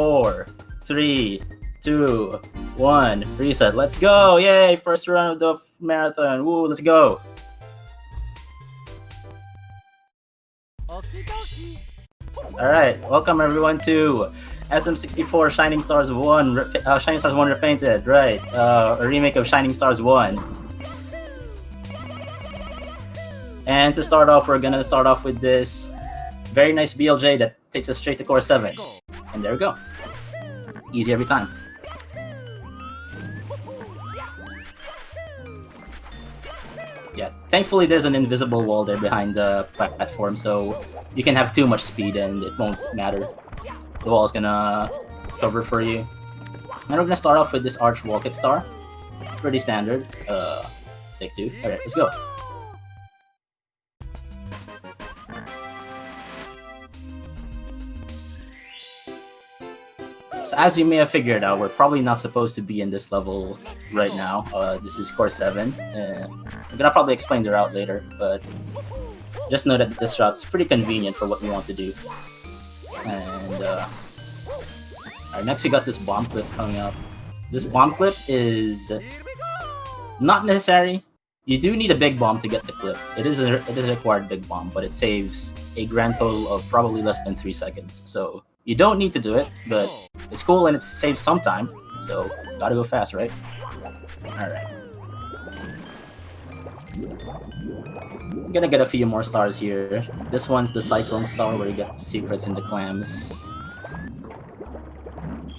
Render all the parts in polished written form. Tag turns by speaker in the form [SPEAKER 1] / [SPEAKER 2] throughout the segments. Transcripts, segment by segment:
[SPEAKER 1] 4, 3, 2, 1. Reset. Let's go! Yay! First run of the marathon. Woo! Let's go! Alright, welcome everyone to SM64 Shining Stars 1, Shining Stars 1 Repainted, right, a remake of Shining Stars 1. And to start off, we're gonna start off with this very nice BLJ that takes us straight to Core 7. And there we go. Easy every time. Yeah, thankfully there's an invisible wall there behind the platform, so you can have too much speed and it won't matter. The wall is gonna cover for you. And we're gonna start off with this arch wall kick star. Pretty standard. Take 2. Alright, let's go. So as you may have figured out, we're probably not supposed to be in this level right now. This is Core 7. I'm gonna probably explain the route later, but just know that this route's pretty convenient for what we want to do. And alright, next we got this bomb clip coming up. This bomb clip is not necessary. You do need a big bomb to get the clip. It is a required big bomb, but it saves a grand total of probably less than 3 seconds. So you don't need to do it, but it's cool and it saves some time. So gotta go fast, right? Alright. I'm gonna get a few more stars here. This one's the Cyclone Star where you get secrets in the clams.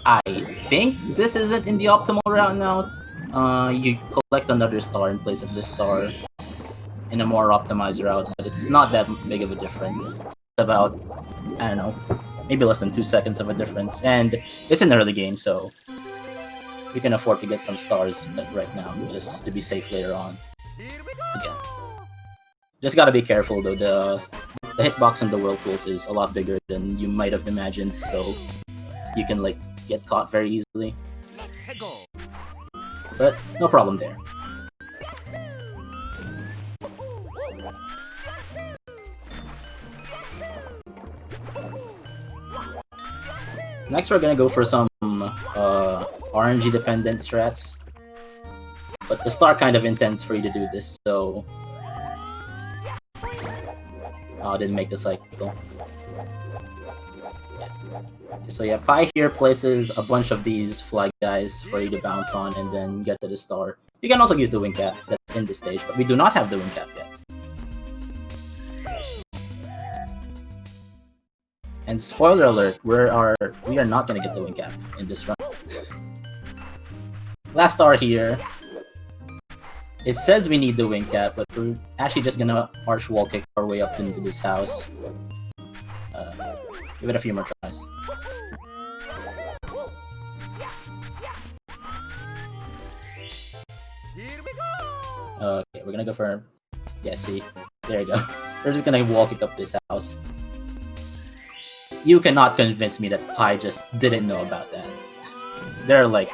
[SPEAKER 1] I think this isn't in the optimal route now. You collect another star and place this star in a more optimized route, but it's not that big of a difference. It's about, I don't know, maybe less than 2 seconds of a difference. And it's an early game, so we can afford to get some stars right now, just to be safe later on. Again. Just gotta be careful though, the hitbox in the whirlpools is a lot bigger than you might have imagined, so you can like get caught very easily. But no problem there. Next we're gonna go for some RNG dependent strats. But the star kind of intends for you to do this, so oh, didn't make the cycle. Yeah. So yeah, Pi here places a bunch of these flag guys for you to bounce on and then get to the star. You can also use the wing cap that's in this stage, but we do not have the wing cap yet. And spoiler alert, we are not gonna get the wing cap in this run. Last star here. It says we need the wing cap, but we're actually just gonna arch wall kick our way up into this house. Give it a few more tries. Okay, we're gonna go for... Yeah, see? There you go. We're just gonna wall kick up this house. You cannot convince me that Pi just didn't know about that. There are like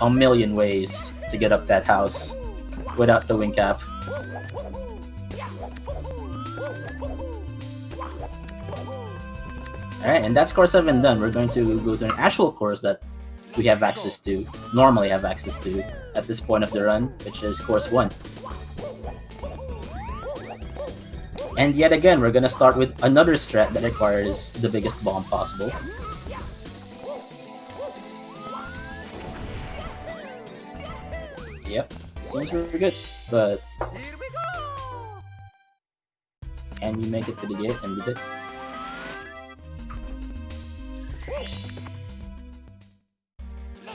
[SPEAKER 1] a million ways to get up that house without the wing cap. Alright, and that's Core 7 done. We're going to go to an actual course that we have access to, normally have access to, at this point of the run, which is Course 1. And yet again, we're gonna start with another strat that requires the biggest bomb possible. Yep, seems really good, but can you make it to the gate? And we did.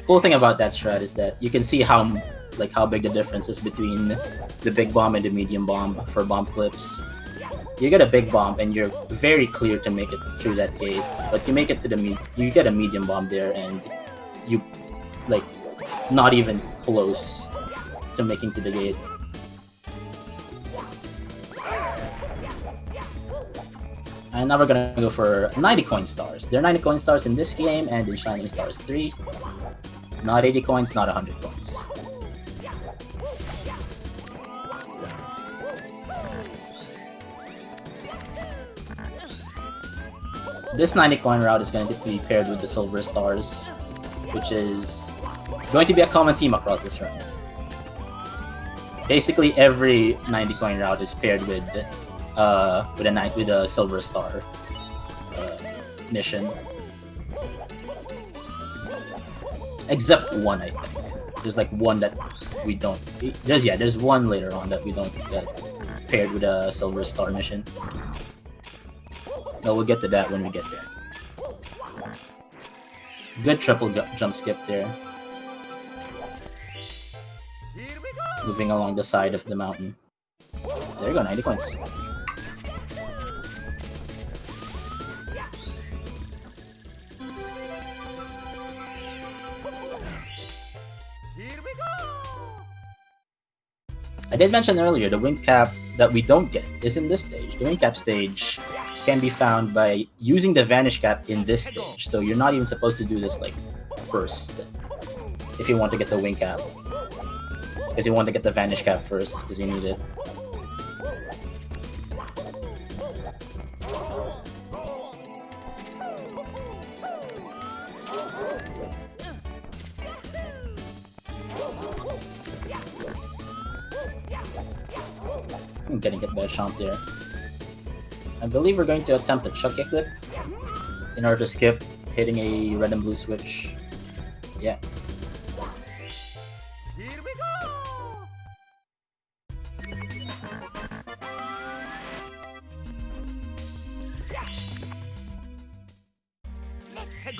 [SPEAKER 1] Cool thing about that strat is that you can see how big the difference is between the big bomb and the medium bomb for bomb clips. You get a big bomb and you're very clear to make it through that gate, but you make it to you get a medium bomb there and you like not even close to making to the gate. And now we're gonna go for 90 coin stars. There are 90 coin stars in this game and in Shining Stars 3. Not 80 coins, not 100 coins. This 90 coin route is going to be paired with the silver stars, which is going to be a common theme across this run. Basically, every 90 coin route is paired with a silver star mission, except one. I think there's like one that we don't. There's one later on that we don't get paired with a silver star mission. No, we'll get to that when we get there. Good triple jump skip there. Moving along the side of the mountain. There you go, 90 coins. I did mention earlier the wing cap that we don't get is in this stage. The wing cap stage can be found by using the vanish cap in this stage. So you're not even supposed to do this like first if you want to get the wing cap. Because you want to get the vanish cap first because you need it. I'm getting hit by a chomp there. I believe we're going to attempt a chuck kickflip in order to skip hitting a red and blue switch. Yeah.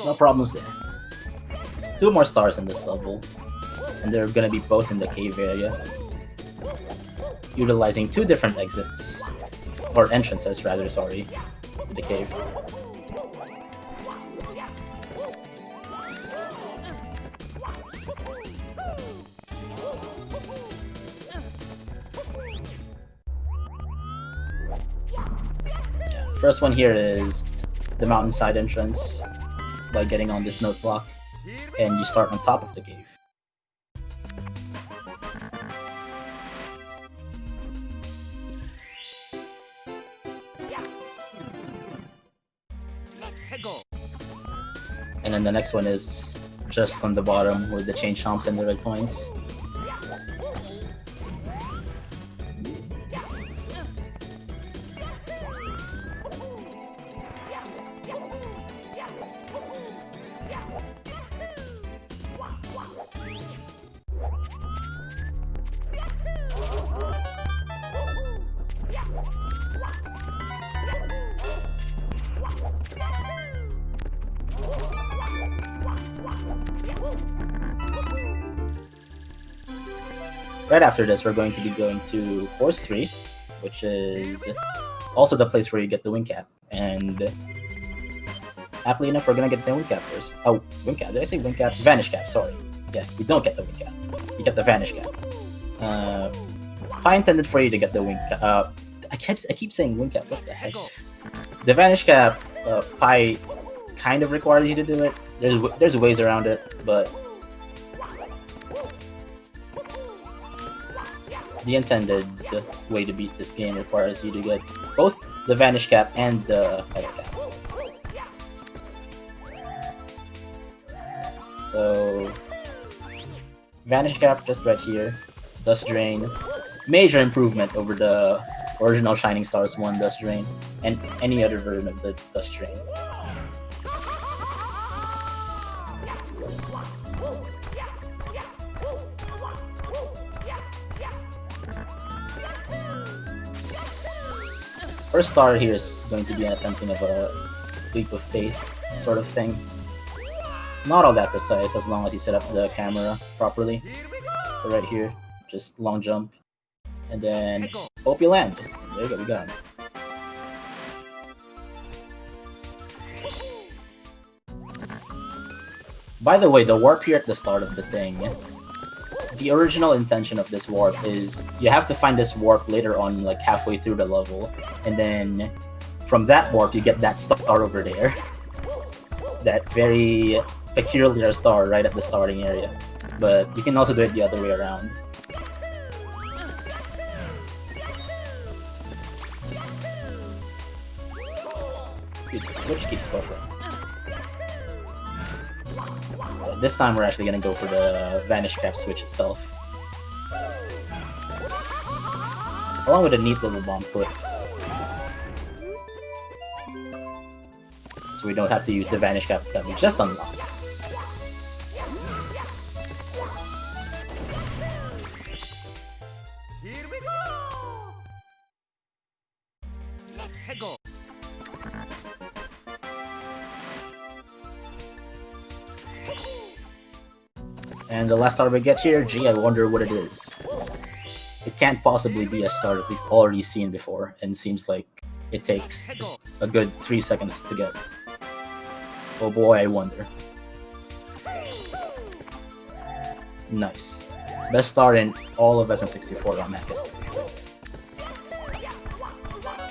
[SPEAKER 1] No problems there. 2 more stars in this level, and they're gonna be both in the cave area, utilizing 2 different exits, or entrances rather, sorry, to the cave. First one here is the mountainside entrance by getting on this note block, and you start on top of the cave. And then the next one is just on the bottom with the chain chomps and the red coins. Right after this, we're going to be going to course 3, which is also the place where you get the wing cap. And happily enough, we're gonna get the wing cap first. Oh, wing cap? Did I say wing cap? Vanish cap, sorry. Yeah, you don't get the wing cap. You get the vanish cap. I intended for you to get the wing cap. I keep saying wing cap. What the heck? The vanish cap, Pi kind of requires you to do it. There's ways around it, but the intended way to beat this game requires you to get both the vanish cap and the fire cap. So vanish cap just right here. Dust drain, major improvement over the original Shining Stars 1 dust drain and any other version of the dust drain. First star here is going to be attempting of a leap of faith sort of thing. Not all that precise as long as you set up the camera properly. So right here, just long jump, and then hope you land. There you go, we got him. By the way, the warp here at the start of the thing, the original intention of this warp is you have to find this warp later on, like halfway through the level, and then from that warp you get that star over there. That very peculiar star right at the starting area. But you can also do it the other way around. Dude, Switch keeps buffering. This time we're actually gonna go for the Vanish Cap switch itself. Along with a neat little bomb flip. So we don't have to use the Vanish Cap that we just unlocked.
[SPEAKER 2] Here we go! Let's go!
[SPEAKER 1] And the last star we get here, gee, I wonder what it is. It can't possibly be a star that we've already seen before, and seems like it takes a good 3 seconds to get. Oh boy, I wonder. Nice. Best star in all of SM64 on that history.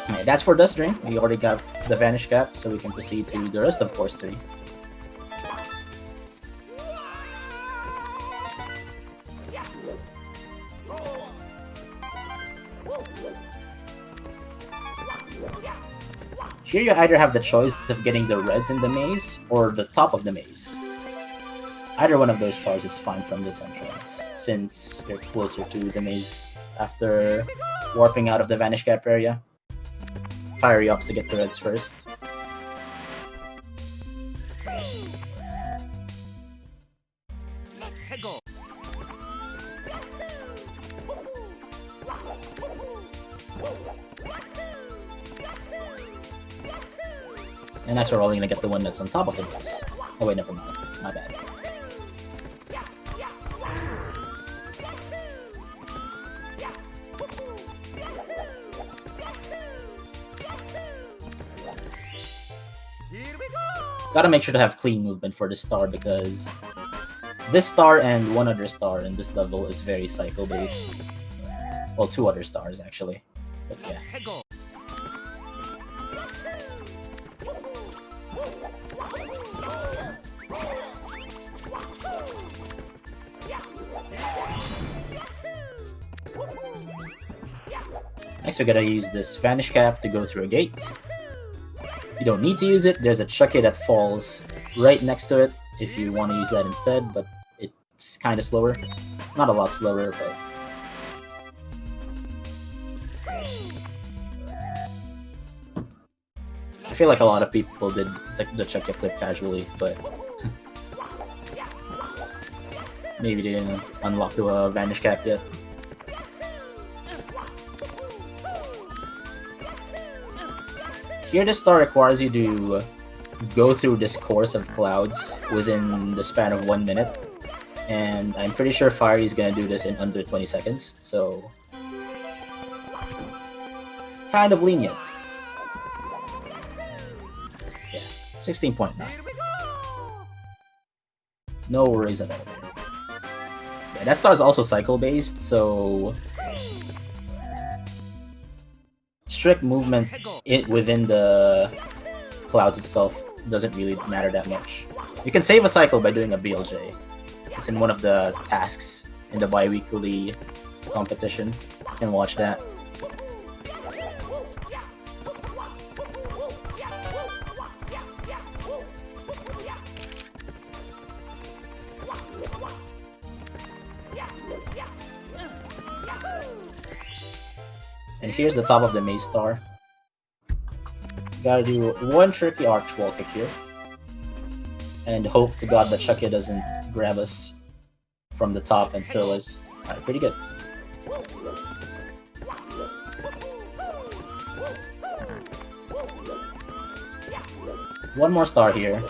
[SPEAKER 1] Alright, that's for this dream. We already got the Vanish Cap, so we can proceed to the rest of Course 3. Here you either have the choice of getting the reds in the maze, or the top of the maze. Either one of those stars is fine from this entrance, since you're closer to the maze after warping out of the Vanish Cap area. Fiery ups to get the reds first. And next we're only gonna get the one that's on top of the maze. Oh wait, never mind. My bad. Gotta make sure to have clean movement for this star, because this star and one other star in this level is very cycle based. Well, 2 other stars actually. But yeah. Next we gotta use this Vanish Cap to go through a gate. You don't need to use it, there's a Chucky that falls right next to it if you want to use that instead, but it's kind of slower. Not a lot slower, but... I feel like a lot of people did the Chucky flip casually, but... maybe they didn't unlock the Vanish Cap yet. Here, this star requires you to go through this course of clouds within the span of 1 minute, and I'm pretty sure Fiery is gonna do this in under 20 seconds, so... kind of lenient. Yeah, 16.9. No worries at all. Yeah, that star is also cycle-based, so... strict movement within the clouds itself doesn't really matter that much. You can save a cycle by doing a BLJ. It's in one of the tasks in the bi-weekly competition. You can watch that. And here's the top of the maze star. Gotta do one tricky arch wall kick here. And hope to god that Chucky doesn't grab us from the top and throw us. Alright, pretty good. One more star here.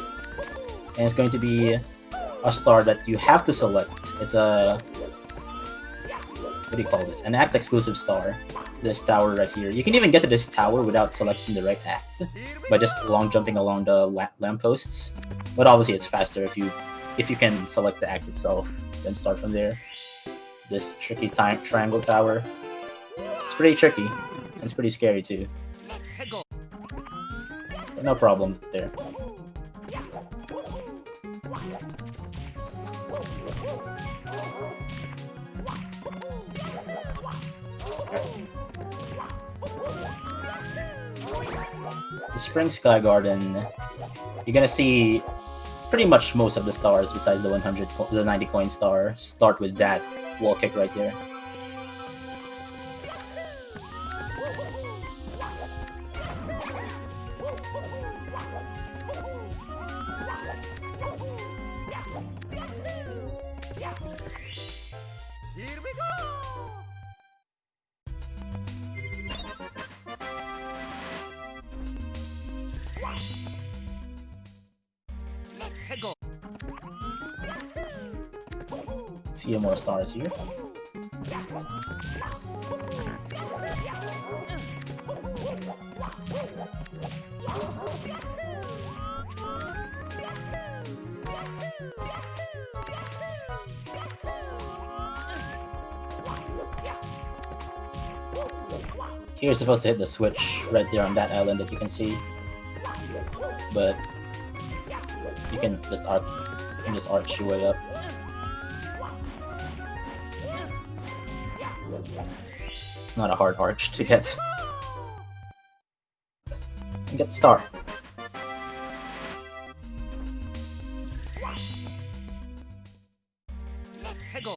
[SPEAKER 1] And it's going to be a star that you have to select. It's a... what do you call this? An act exclusive star. This tower right here. You can even get to this tower without selecting the right act by just long jumping along the lampposts. But obviously it's faster if you can select the act itself, then start from there. This tricky triangle tower. It's pretty tricky. And it's pretty scary too. But no problem there. the Spring Sky Garden, you're gonna see pretty much most of the stars besides the 90 coin star start with that wall kick right there.
[SPEAKER 2] Here we go! Let's go!
[SPEAKER 1] Few more stars here. Here you're supposed to hit the switch right there on that island that you can see, but you can just arch your way up. It's not a hard arch to get. And get the star.
[SPEAKER 2] Let's go!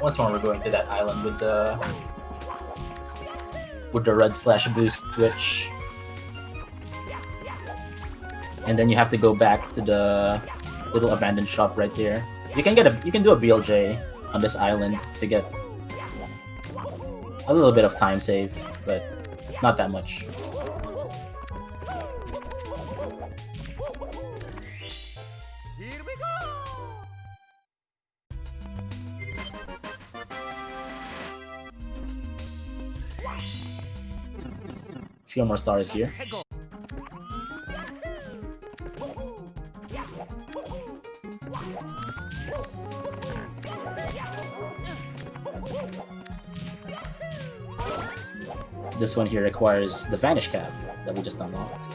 [SPEAKER 1] Once more, we're going to that island with the red/blue switch, and then you have to go back to the little abandoned shop right there. You can do a BLJ on this island to get a little bit of time save, but not that much.
[SPEAKER 2] Here we go!
[SPEAKER 1] Few more stars here.
[SPEAKER 2] Let's go!
[SPEAKER 1] This one here requires the Vanish Cap that we just unlocked.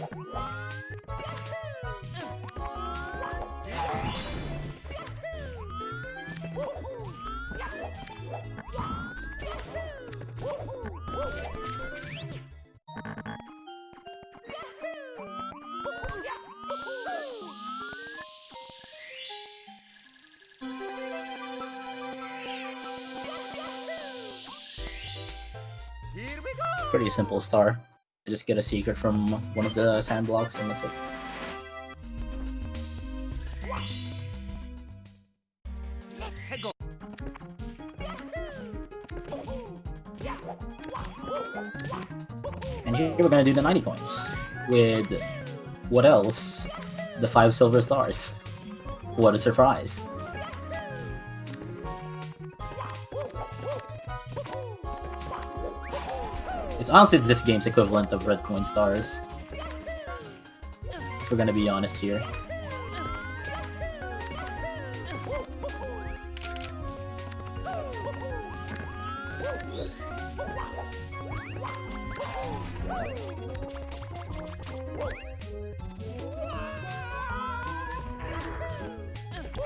[SPEAKER 2] Here we go!
[SPEAKER 1] Pretty simple star. I just get a secret from one of the sand blocks and that's it.
[SPEAKER 2] Let's go!
[SPEAKER 1] And here we're gonna do the 90 coins. With what else? The 5 silver stars. What a surprise. It's honestly this game's equivalent of red coin stars. If we're gonna be honest here.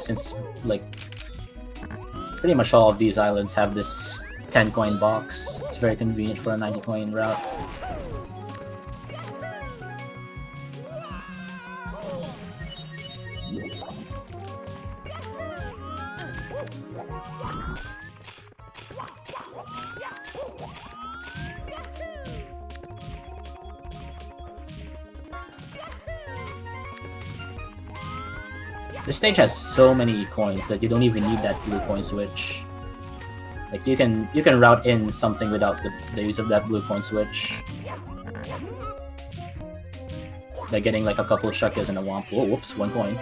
[SPEAKER 1] Since, like, pretty much all of these islands have this 10 coin box, it's very convenient for a 90 coin route. This stage has so many coins that you don't even need that blue coin switch. Like you can route in something without the use of that blue coin switch. By getting like a couple of shuckers and a womp. Whoa, whoops, 1 coin.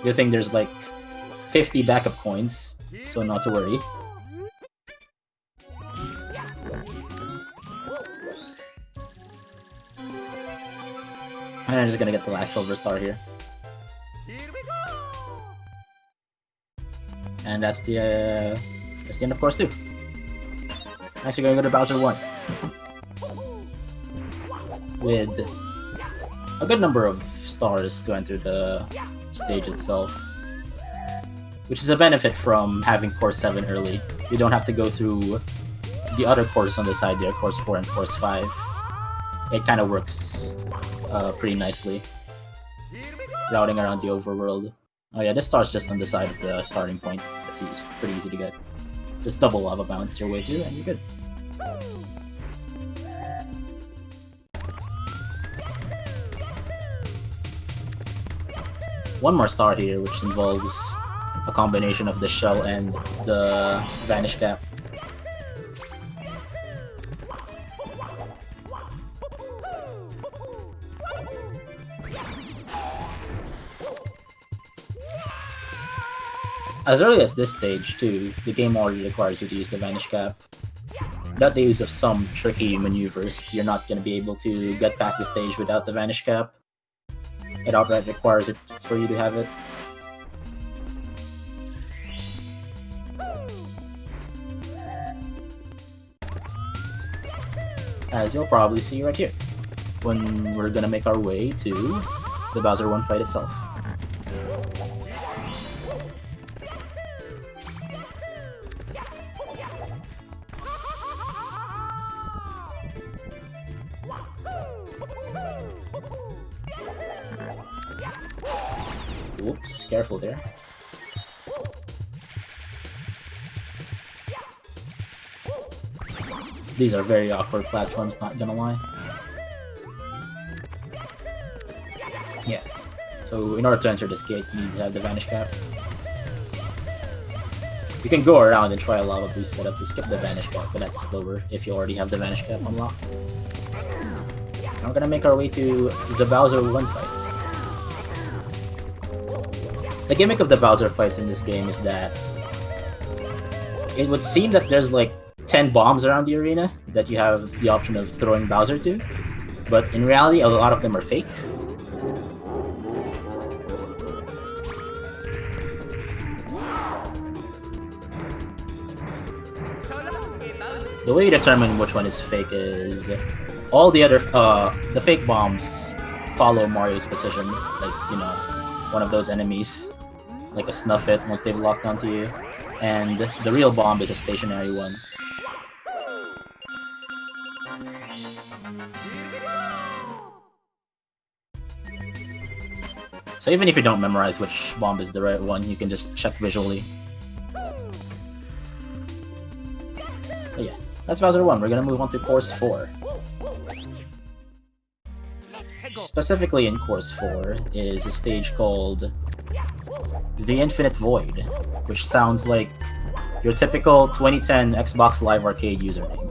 [SPEAKER 1] Good thing there's like 50 backup coins, so not to worry. And I'm just gonna get the last silver star here. And that's the end of course 2. Next we're gonna go to Bowser 1. with a good number of stars to enter the stage itself, which is a benefit from having course 7 early. You don't have to go through the other course on the side there, course 4 and course 5. It kind of works pretty nicely, routing around the overworld. Oh yeah, this star's just on the side of the starting point. It's pretty easy to get. Just double lava bounce your way through and you're good. One more star here, which involves a combination of the shell and the vanish cap. As early as this stage, too, the game already requires you to use the vanish cap. Without the use of some tricky maneuvers, you're not going to be able to get past the stage without the vanish cap. It outright requires it for you to have it. As you'll probably see right here, when we're gonna make our way to the Bowser 1 fight itself. Whoops, careful there. These are very awkward platforms, not gonna lie. Yeah. So in order to enter this gate, you need to have the vanish cap. You can go around and try a lava boost setup to skip the vanish cap, but that's slower if you already have the vanish cap unlocked. Now we're gonna make our way to the Bowser 1 fight. The gimmick of the Bowser fights in this game is that it would seem that there's like 10 bombs around the arena that you have the option of throwing Bowser to, but in reality a lot of them are fake. The way you determine which one is fake is all the other the fake bombs follow Mario's position, like, you know, one of those enemies, like a snuff it once they've locked onto you, and the real bomb is a stationary one. So even if you don't memorize which bomb is the right one, you can just check visually. But yeah, that's Bowser 1. We're gonna move on to course 4. Specifically in course 4 is a stage called The Infinite Void, which sounds like your typical 2010 Xbox Live Arcade username.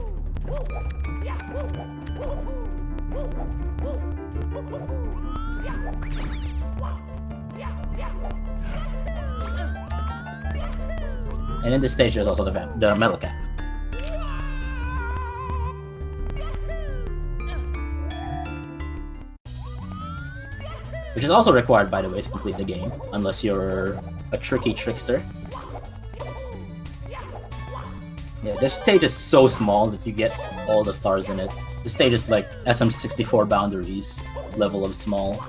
[SPEAKER 1] And in this stage there's also the metal cap. Which is also required, by the way, to complete the game, unless you're a tricky trickster. Yeah, this stage is so small that you get all the stars in it. This stage is like SM64 boundaries level of small.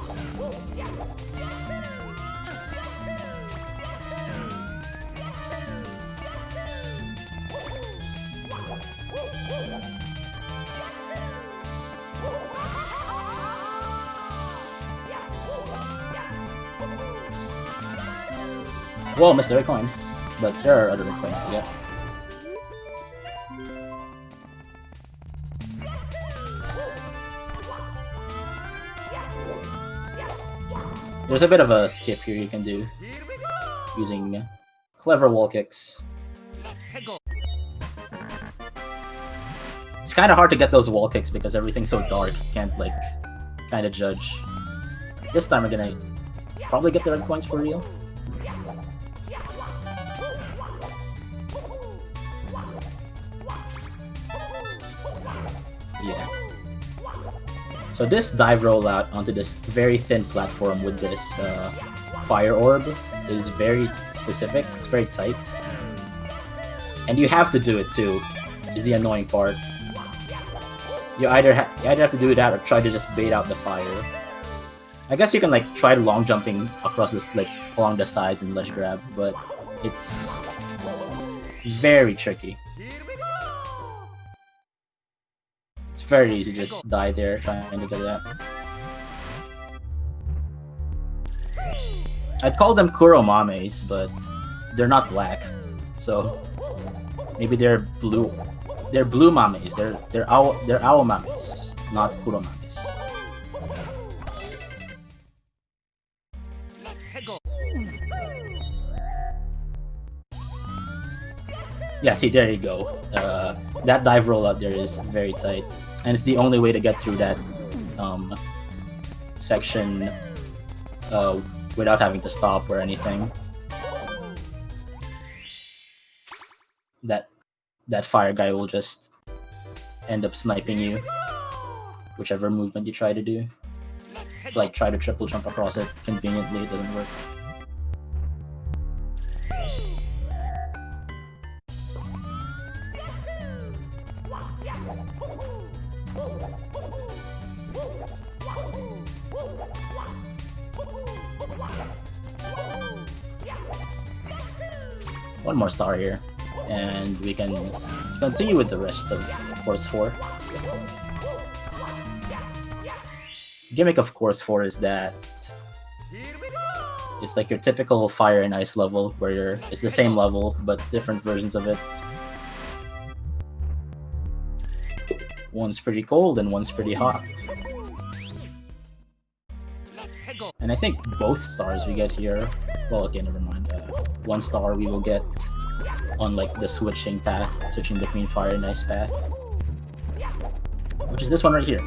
[SPEAKER 1] Well, missed the red coin, but there are other red coins to get. There's a bit of a skip here you can do, using clever wall kicks. It's kind of hard to get those wall kicks because everything's so dark, you can't, like, kind of judge. This time we're gonna probably get the red coins for real. Yeah. So this dive rollout onto this very thin platform with this fire orb is very specific, it's very tight. And you have to do it too, is the annoying part. You either have to do that or try to just bait out the fire. I guess you can like try long jumping across this like along the sides and ledge grab, but it's very tricky. It's very easy to just die there trying to get that. I'd call them Kuromames, but they're not black, so maybe they're blue. They're blue mames. They're owl mames, not Kuromames. Yeah, see, there you go. That dive roll out there is very tight, and it's the only way to get through that section without having to stop or anything. That fire guy will just end up sniping you, whichever movement you try to do. Like try to triple jump across it conveniently, it doesn't work. One more star here, and we can continue with the rest of Course 4. Gimmick of Course 4 is that it's like your typical Fire and Ice level, where it's the same level, but different versions of it. One's pretty cold and one's pretty hot. And I think both stars we get here, well, okay, never mind. One star we will get on like the switching between Fire and Ice path, which is this one right here.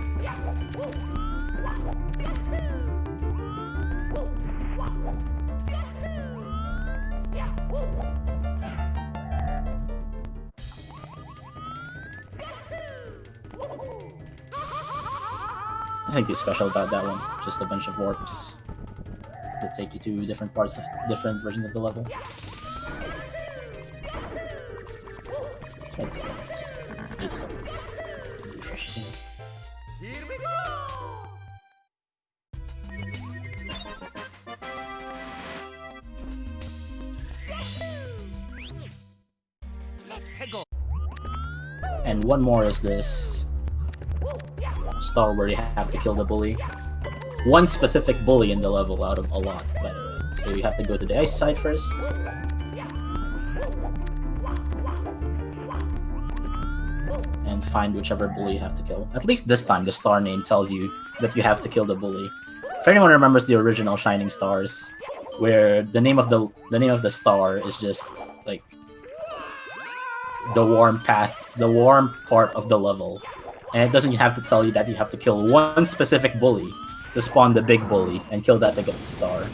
[SPEAKER 1] Nothing too special about that one, just a bunch of warps that take you to different parts of different versions of the level. It's like 8 seconds.
[SPEAKER 2] Here we go!
[SPEAKER 1] And one more is this star where you have to kill the bully. One specific bully in the level out of a lot, by the way. So you have to go to the ice side first. And find whichever bully you have to kill. At least this time the star name tells you that you have to kill the bully. If anyone remembers the original Shining Stars, where the name of the star is just like the warm path, the warm part of the level. And it doesn't have to tell you that you have to kill one specific bully to spawn the big bully and kill that to get the star.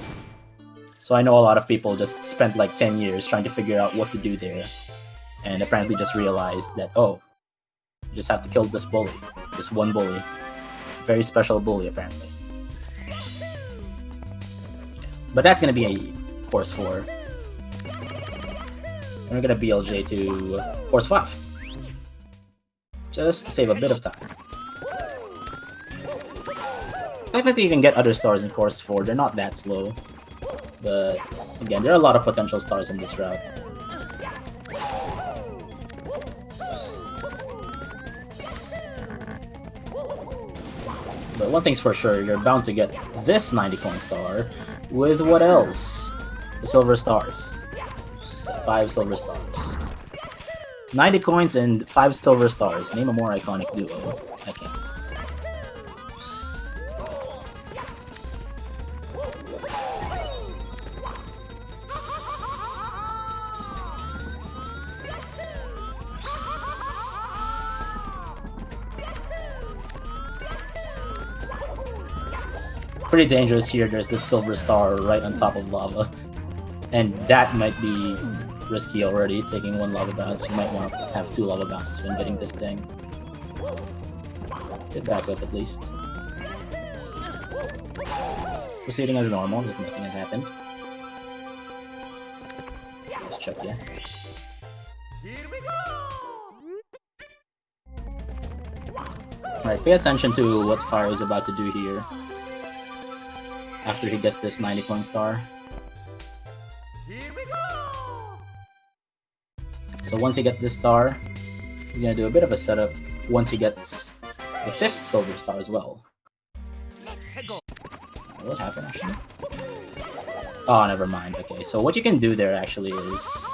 [SPEAKER 1] So I know a lot of people just spent like 10 years trying to figure out what to do there, and apparently just realized that, oh, you just have to kill this bully, this one bully. Very special bully, apparently. But that's gonna be a Course 4. And we're gonna BLJ to Course 5. Just to save a bit of time. Technically you can get other stars in Course 4, they're not that slow. But again, there are a lot of potential stars in this route. But one thing's for sure, you're bound to get this 90 coin star with what else? The silver stars. The 5 silver stars. 90 coins and 5 silver stars. Name a more iconic duo. I can't. Pretty dangerous here. There's this silver star right on top of lava. And that might be risky already, taking one lava bounce. You might want to have 2 lava bounces when getting this thing. Get back up at least. Proceeding as normal, if making it happen. Let's check, yeah.
[SPEAKER 2] Here we go!
[SPEAKER 1] Alright, pay attention to what Fire is about to do here. After he gets this 90 coin star.
[SPEAKER 2] Here we go!
[SPEAKER 1] So once he gets this star, he's gonna do a bit of a setup once he gets the 5th silver star as well. What happened actually? Oh, never mind. Okay, so what you can do there actually is...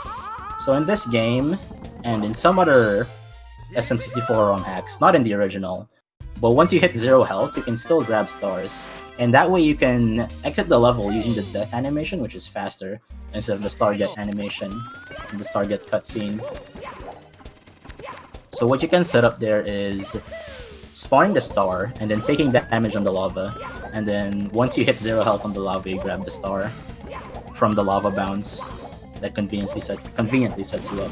[SPEAKER 1] So in this game, and in some other SM64 ROM hacks, not in the original, but once you hit 0 health, you can still grab stars. And that way you can exit the level using the death animation, which is faster, instead of the star get animation and the star get cutscene. So what you can set up there is spawning the star and then taking damage on the lava, and then once you hit 0 health on the lava, you grab the star from the lava bounce that conveniently sets you up.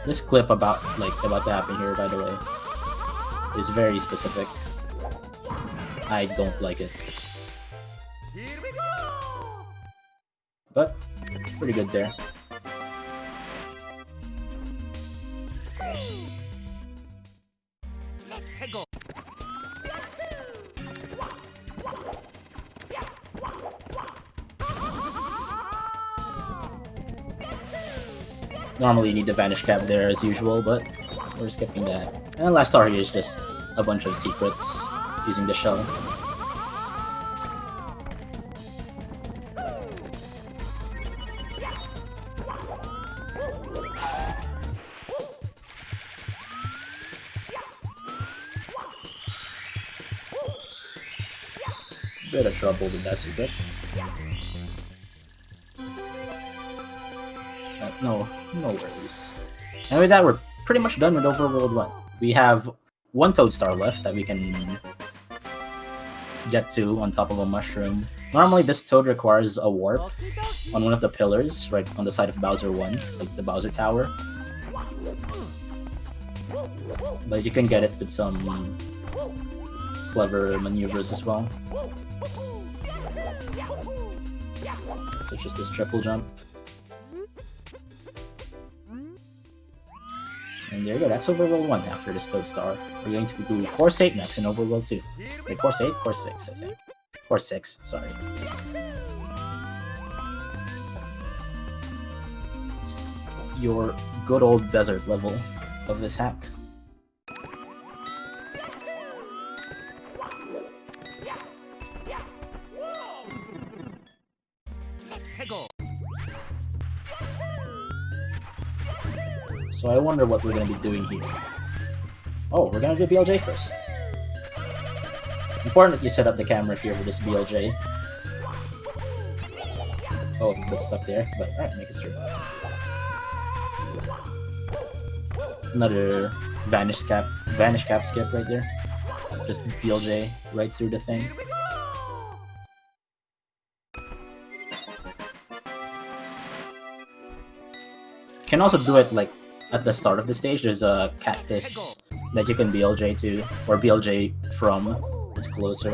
[SPEAKER 1] This clip about to happen here, by the way, is very specific. I don't like it.
[SPEAKER 2] Here we go!
[SPEAKER 1] But pretty good there.
[SPEAKER 2] Let's go!
[SPEAKER 1] Normally you need the vanish cap there as usual, but we're skipping that. And the last star here is just a bunch of secrets using the shell. Bit of trouble with that secret. No worries. And with that, we're pretty much done with Overworld 1. We have one Toad Star left that we can get to on top of a mushroom. Normally, this Toad requires a warp on one of the pillars, right on the side of Bowser 1, like the Bowser Tower. But you can get it with some clever maneuvers as well. Such as this triple jump. And there you go, that's Overworld 1 after this Toad Star. We're going to do Course 8 next in Overworld 2. Wait, Course 8? Course 6, I think. Course 6, sorry. It's your good old desert level of this hack. So I wonder what we're going to be doing here. Oh, we're going to do BLJ first. Important that you set up the camera here for this BLJ. Oh, got stuck there, but alright, make it through. Another vanish cap skip right there. Just BLJ right through the thing. Can also do it like at the start of the stage. There's a cactus that you can BLJ to, or BLJ from. It's closer.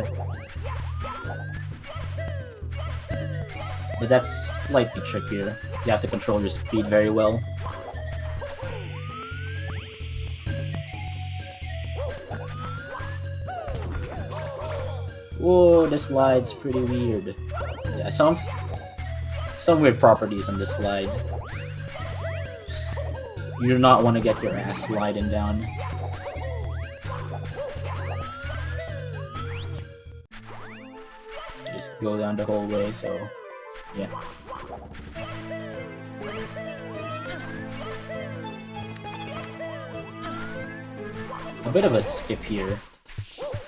[SPEAKER 1] But that's slightly trickier. You have to control your speed very well. Whoa, this slide's pretty weird. Yeah, some weird properties on this slide. You do not want to get your ass sliding down. Just go down the whole way, so yeah. A bit of a skip here.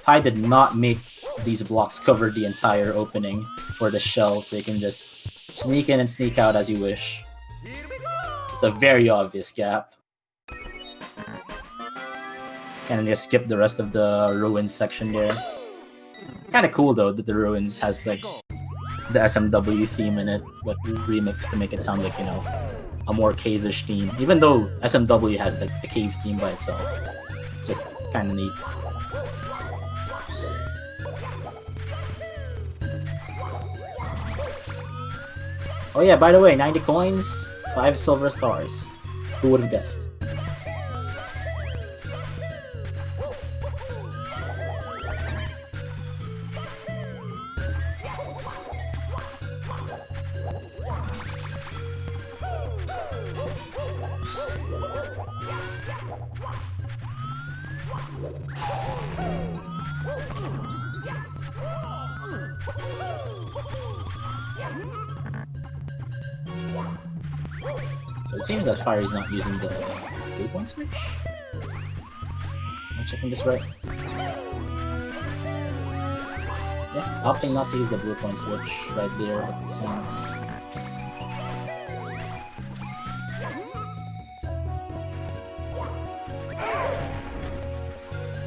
[SPEAKER 1] Pi did not make these blocks cover the entire opening for the shell, so you can just sneak in and sneak out as you wish. It's a very obvious gap. And just skip the rest of the ruins section there. Kinda cool though that the ruins has like the SMW theme in it, but remixed to make it sound like, you know, a more cave-ish theme. Even though SMW has like the cave theme by itself. Just kinda neat. Oh yeah, by the way, 90 coins, 5 silver stars. Who would have guessed? So it seems that Fire is not using the blue point switch. Am I checking this right? Yeah, opting not to use the blue point switch right there, it seems.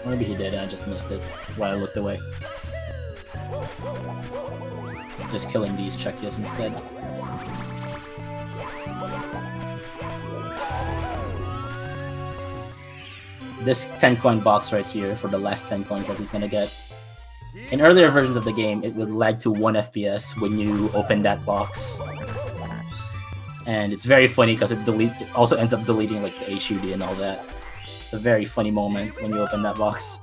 [SPEAKER 1] Maybe he did and I just missed it while I looked away. Just killing these Chekias instead. This 10 coin box right here for the last 10 coins that he's gonna get. In earlier versions of the game, it would lag to 1 FPS when you open that box. And it's very funny because it also ends up deleting like the HUD and all that. A very funny moment when you open that box.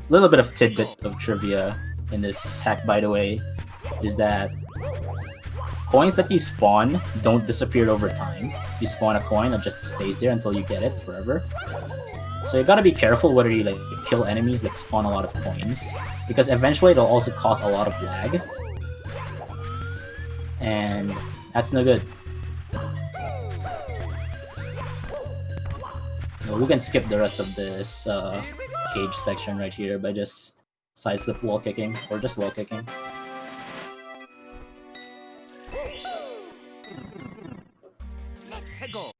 [SPEAKER 1] Little bit of tidbit of trivia in this hack, by the way, is that coins that you spawn don't disappear over time. If you spawn a coin, it just stays there until you get it forever. So you gotta be careful whether you like kill enemies that spawn a lot of coins, because eventually it'll also cause a lot of lag. And that's no good. Well, we can skip the rest of this cage section right here by just side flip wall kicking, or just wall kicking.
[SPEAKER 2] Go.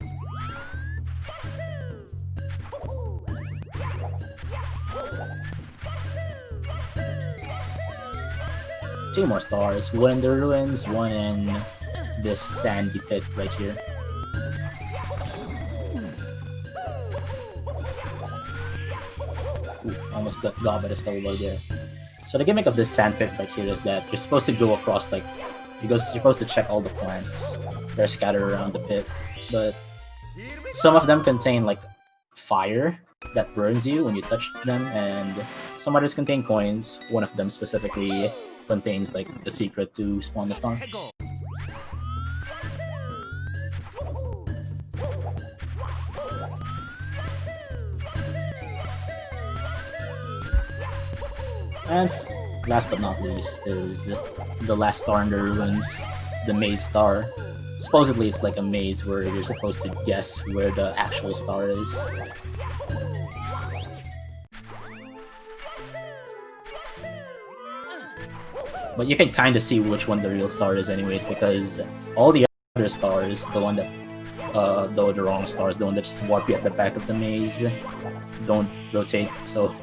[SPEAKER 1] 2 more stars, 1 in the ruins, 1 in this sandy pit right here. Ooh, almost got by the Skullbug there. So the gimmick of this sand pit right here is that you're supposed to go across like, you're supposed to check all the plants that are scattered around the pit, but some of them contain like fire that burns you when you touch them, and some others contain coins. One of them specifically contains like the secret to spawn the star.
[SPEAKER 2] Go.
[SPEAKER 1] And last but not least is the last star in the ruins, the maze star. Supposedly it's like a maze where you're supposed to guess where the actual star is. But you can kind of see which one the real star is anyways, because all the other stars, the one that, the wrong stars, the one that just warp you at the back of the maze, don't rotate, so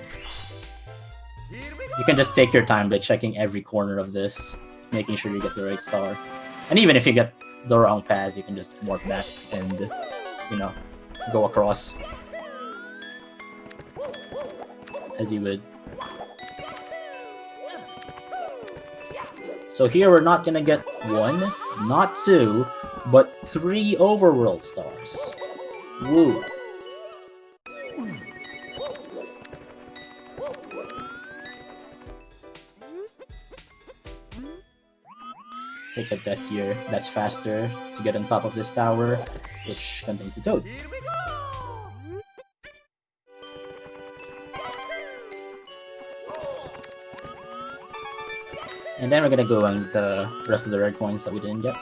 [SPEAKER 1] you can just take your time by checking every corner of this, making sure you get the right star. And even if you get the wrong path, you can just warp back and, you know, go across. As you would. So here we're not gonna get 1, not 2, but 3 overworld stars. Woo! Take a death here, that's faster to get on top of this tower, which contains the toad. And then we're gonna go on the rest of the red coins that we didn't get.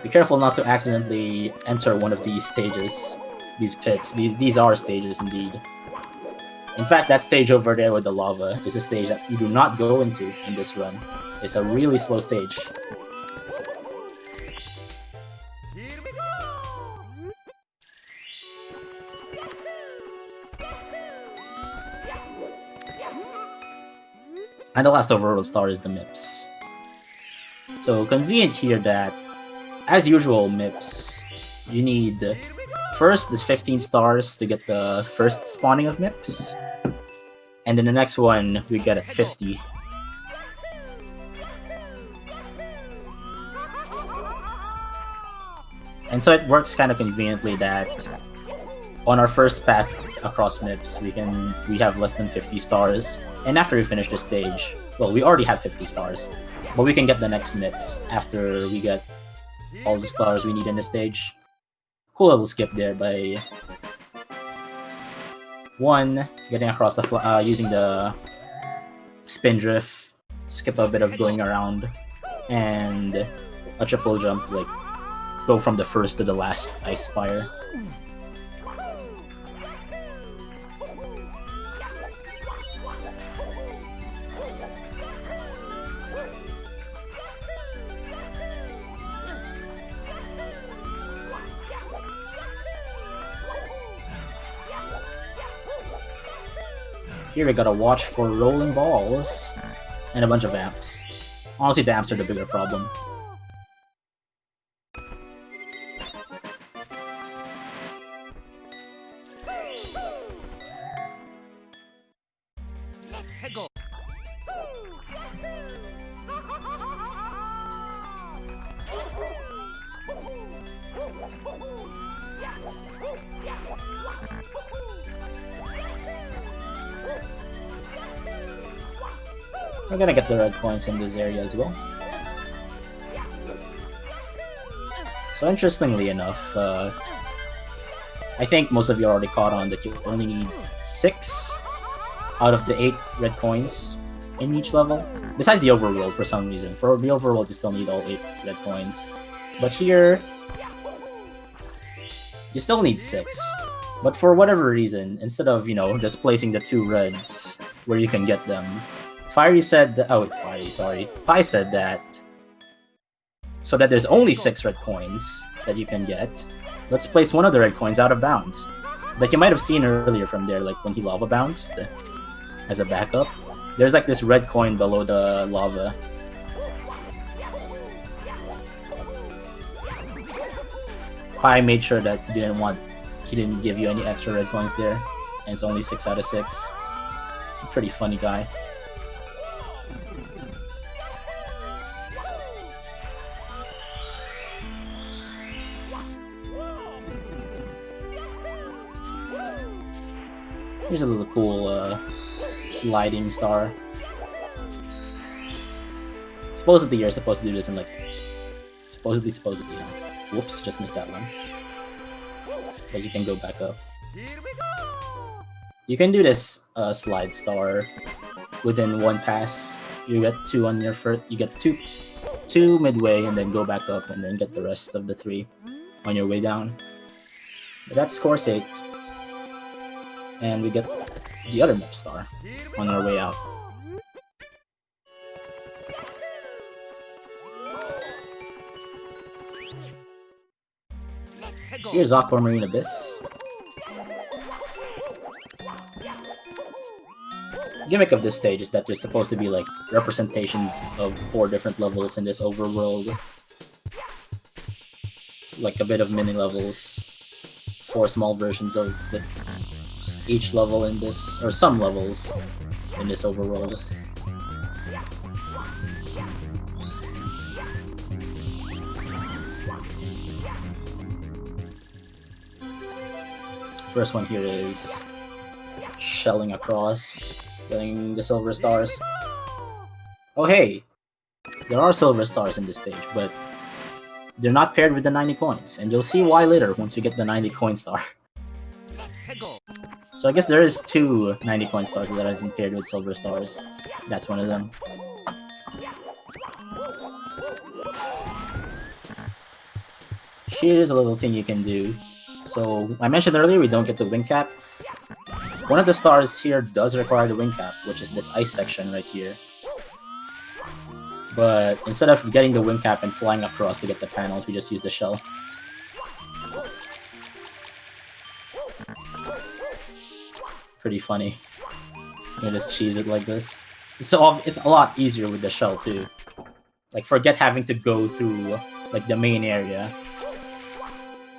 [SPEAKER 1] Be careful not to accidentally enter one of these stages, these pits. These are stages indeed. In fact, that stage over there with the lava is a stage that you do not go into in this run. It's a really slow stage. And the last overworld star is the MIPS. So convenient here that, as usual MIPS, you need first is 15 stars to get the first spawning of MIPS. And then the next one we get at 50. And so it works kind of conveniently that on our first path across MIPS, we have less than 50 stars. And after we finish the stage, well, we already have 50 stars, but we can get the next MIPS after we get all the stars we need in the stage. Cool little skip there by one, getting across the using the spin drift, skip a bit of going around, and a triple jump to like go from the first to the last ice spire. Here we gotta watch for rolling balls and a bunch of amps. Honestly, the amps are the bigger problem. We're gonna get the red coins in this area as well. So interestingly enough, I think most of you already caught on that you only need 6 out of the 8 red coins in each level. Besides the overworld for some reason. For the overworld you still need all 8 red coins. But here, you still need 6. But for whatever reason, instead of, you know, displacing the 2 reds where you can get them, Pi said that so that there's only 6 red coins that you can get, let's place one of the red coins out of bounds. Like you might have seen earlier from there, like when he lava bounced as a backup. There's like this red coin below the lava. Pi made sure that he didn't give you any extra red coins there, and it's only 6 out of 6. Pretty funny guy. Here's a little cool sliding star. Supposedly you're supposed to do this in like... Supposedly. Whoops, just missed that one. But you can go back up. You can do this slide star within one pass. You get 2 on your first... You get 2 midway and then go back up and then get the rest of the 3 on your way down. But that's course 8. And we get the other map star on our way out. Here's Aquamarine Abyss. The gimmick of this stage is that there's supposed to be like representations of 4 different levels in this overworld. Like a bit of mini levels. 4 small versions of each level in this, or some levels in this overworld. First one here is shelling across, getting the silver stars. Oh hey! There are silver stars in this stage, but they're not paired with the 90 coins, and you'll see why later once we get the 90 coin star. So I guess there is 2 90 coin stars that isn't paired with silver stars. That's one of them. Here's a little thing you can do. So I mentioned earlier we don't get the wing cap. One of the stars here does require the wing cap, which is this ice section right here. But instead of getting the wing cap and flying across to get the panels, we just use the shell. Pretty funny. You can just cheese it like this. It's a lot easier with the shell too. Like forget having to go through like the main area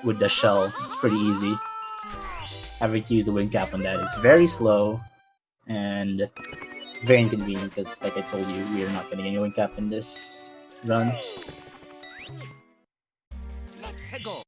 [SPEAKER 1] with the shell. It's pretty easy. Having to use the wing cap on that is very slow and very inconvenient because, like I told you, we are not getting any wing cap in this run.
[SPEAKER 2] Let's go.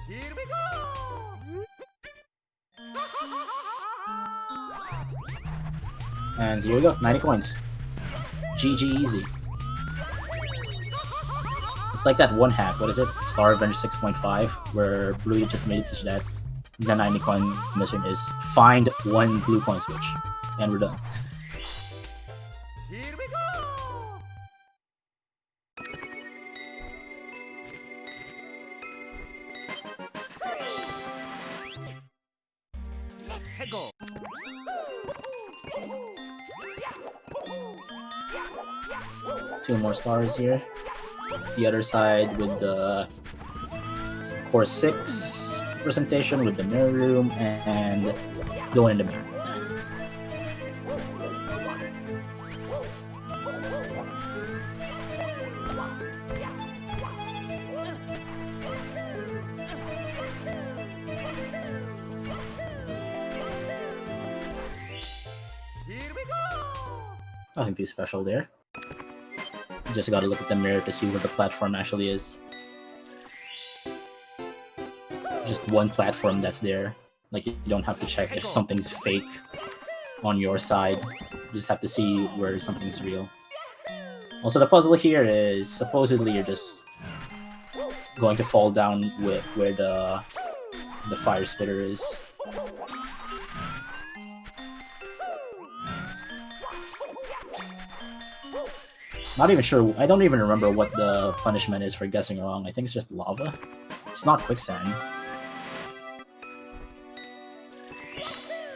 [SPEAKER 2] Here we go.
[SPEAKER 1] And here we go, 90 coins. GG easy. It's like that one hack, what is it? Star Revenge 6.5, where Blue just made it such that the 90 coin mission is find one blue coin switch. And we're done.
[SPEAKER 2] Here we go. Let's go.
[SPEAKER 1] 2 more stars here. The other side with the Core 6 presentation with the mirror room and going in the mirror.
[SPEAKER 2] Here we go.
[SPEAKER 1] Nothing too special there. Just gotta look at the mirror to see where the platform actually is. Just one platform that's there. Like, you don't have to check if something's fake on your side. You just have to see where something's real. Also, the puzzle here is supposedly you're just going to fall down with where the fire spitter is. Not even sure. I don't even remember what the punishment is for guessing wrong. I think it's just lava. It's not quicksand.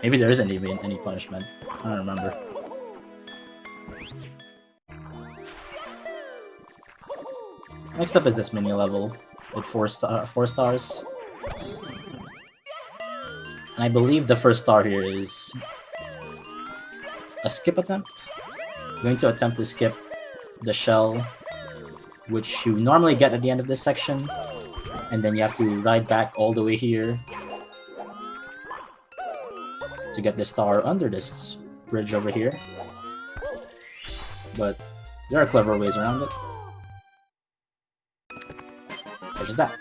[SPEAKER 1] Maybe there isn't even any punishment. I don't remember. Next up is this mini level with 4 stars. And I believe the first star here is a skip attempt. I'm going to attempt to skip the shell, which you normally get at the end of this section, and then you have to ride back all the way here to get the star under this bridge over here. But there are clever ways around it. Such as that.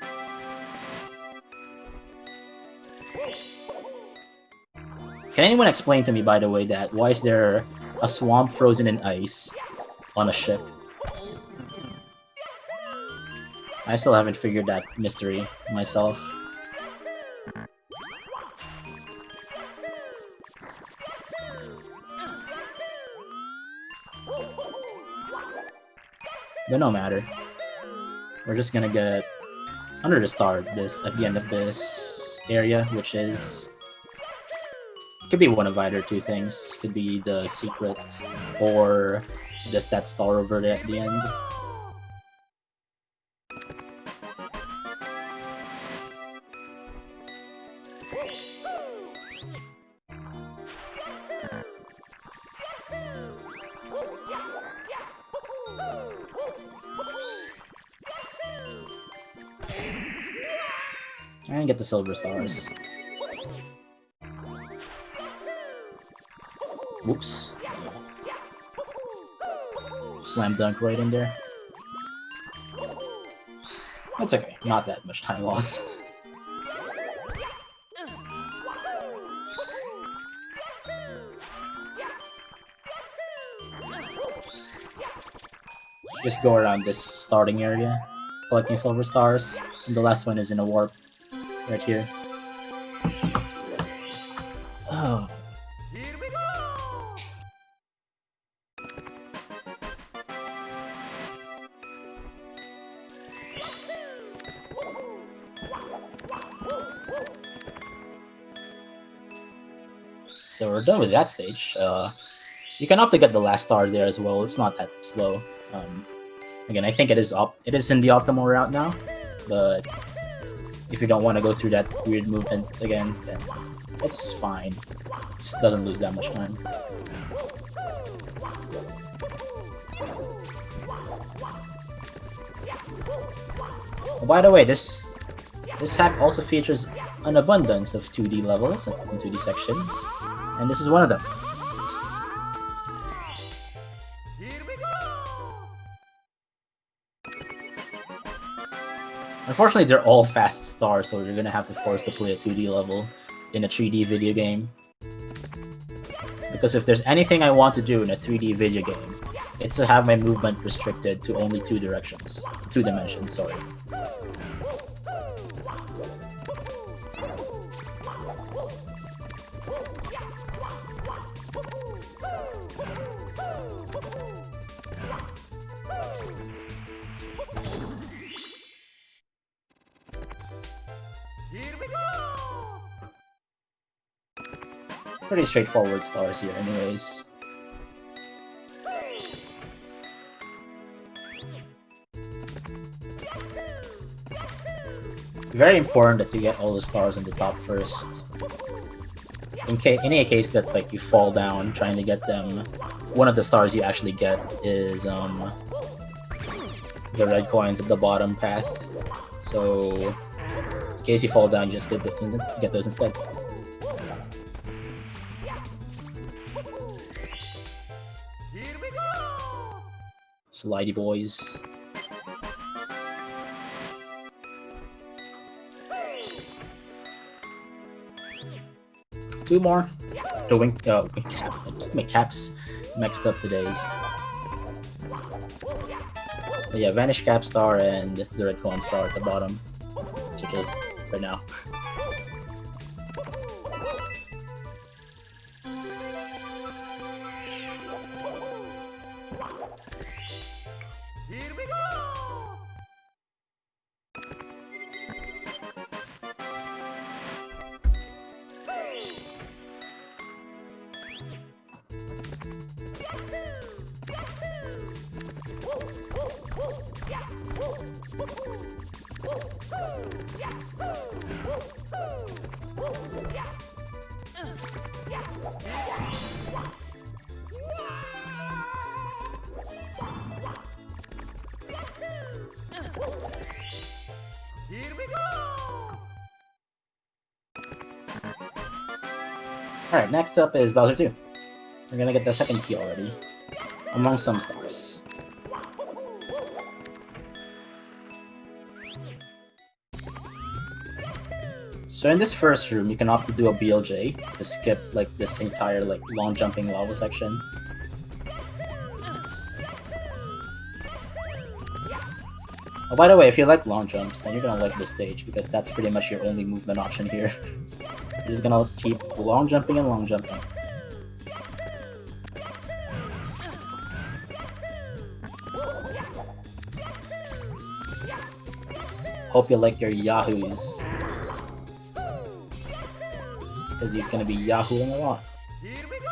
[SPEAKER 1] Can anyone explain to me, by the way, that why is there a swamp frozen in ice on a ship? I still haven't figured that mystery myself. But no matter. We're just gonna get under the star at the end of this area, which is could be one of either two things. Could be the secret or just that star over there at the end. And get the silver stars. Whoops. Slam dunk right in there. That's okay, not that much time loss. Just go around this starting area, collecting silver stars, and the last one is in a warp. Right here. Oh.
[SPEAKER 2] Here we go.
[SPEAKER 1] So we're done with that stage. You can opt to get the last star there as well. It's not that slow. Again, I think it is in the optimal route now, but If you don't want to go through that weird movement again, then it's fine. It just doesn't lose that much time. Oh, by the way, this hack also features an abundance of 2D levels and 2D sections, and this is one of them.
[SPEAKER 2] Here we go!
[SPEAKER 1] Unfortunately, they're all fast stars, so you're gonna have to force to play a 2D level in a 3D video game. Because if there's anything I want to do in a 3D video game, it's to have my movement restricted to only 2 dimensions, sorry.
[SPEAKER 2] Here we go!
[SPEAKER 1] Pretty straightforward stars here anyways. Very important that you get all the stars on the top first. In any case that like you fall down trying to get them, one of the stars you actually get is the red coins at the bottom path. So in case you fall down, you just get those instead.
[SPEAKER 2] Here we go!
[SPEAKER 1] Slidey boys. Two more. The wing cap. I keep my caps mixed up today. But yeah, Vanish Cap Star and the Red Coin Star at the bottom. Which it is right now.
[SPEAKER 2] Here we go! Here we go!
[SPEAKER 1] Alright, next up is Bowser 2. We're gonna get the second key already. Among some stars. So in this first room, you can opt to do a BLJ to skip like this entire like long jumping lava section. Oh, by the way, if you like long jumps, then you're gonna like this stage because that's pretty much your only movement option here. You're just gonna keep long jumping and long jumping. Hope you like your yahoos. Because he's gonna be yahooing a lot.
[SPEAKER 2] Here we go!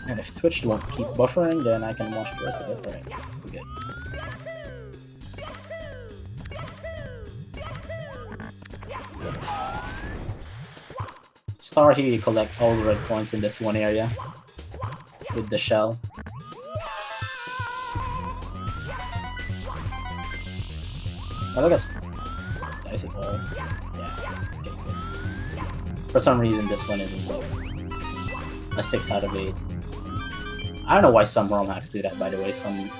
[SPEAKER 1] And if Twitch won't keep buffering, then I can watch the rest of it. Alright, we're good. Star here, you collect all the red coins in this one area with the shell. Oh, look at. Did I say all? Yeah. Okay, good. For some reason, this one isn't a 6 out of 8. I don't know why some ROM hacks do that, by the way. Some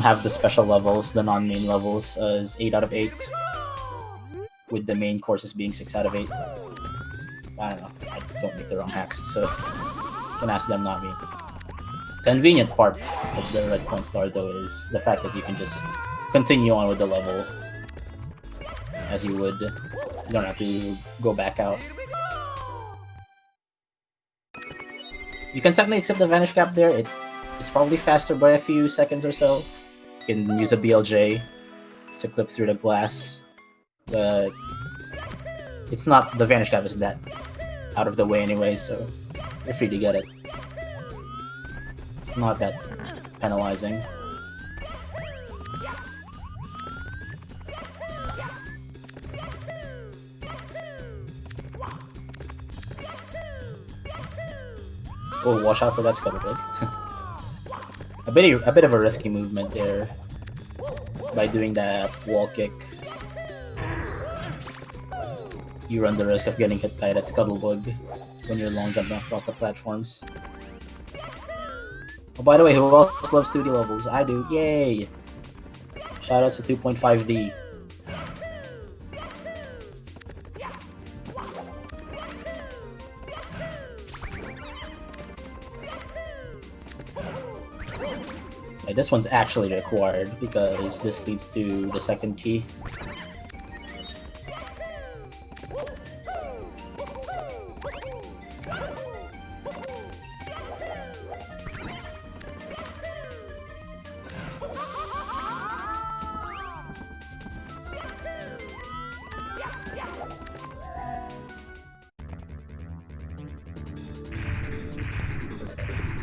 [SPEAKER 1] have the special levels, the non-main levels, as 8 out of 8, with the main courses being 6 out of 8. I don't know. I don't make the ROM hacks, so you can ask them, not me. Convenient part of the Red Coin Star, though, is the fact that you can just continue on with the level as you would. You don't have to go back out.
[SPEAKER 2] Here we go!
[SPEAKER 1] You can technically accept the vanish cap there. It's probably faster by a few seconds or so. You can use a BLJ to clip through the glass, but it's not, the vanish cap isn't that out of the way anyway, so you're free to get it. It's not that penalizing. Oh, watch out for that scuttlebutt. a bit of a risky movement there by doing that wall kick. You run the risk of getting hit by that scuttlebug when you're long jumping across the platforms. Oh, by the way, who else loves 2D levels? I do. Yay! Shoutouts to 2.5D. Okay, this one's actually required because this leads to the second key.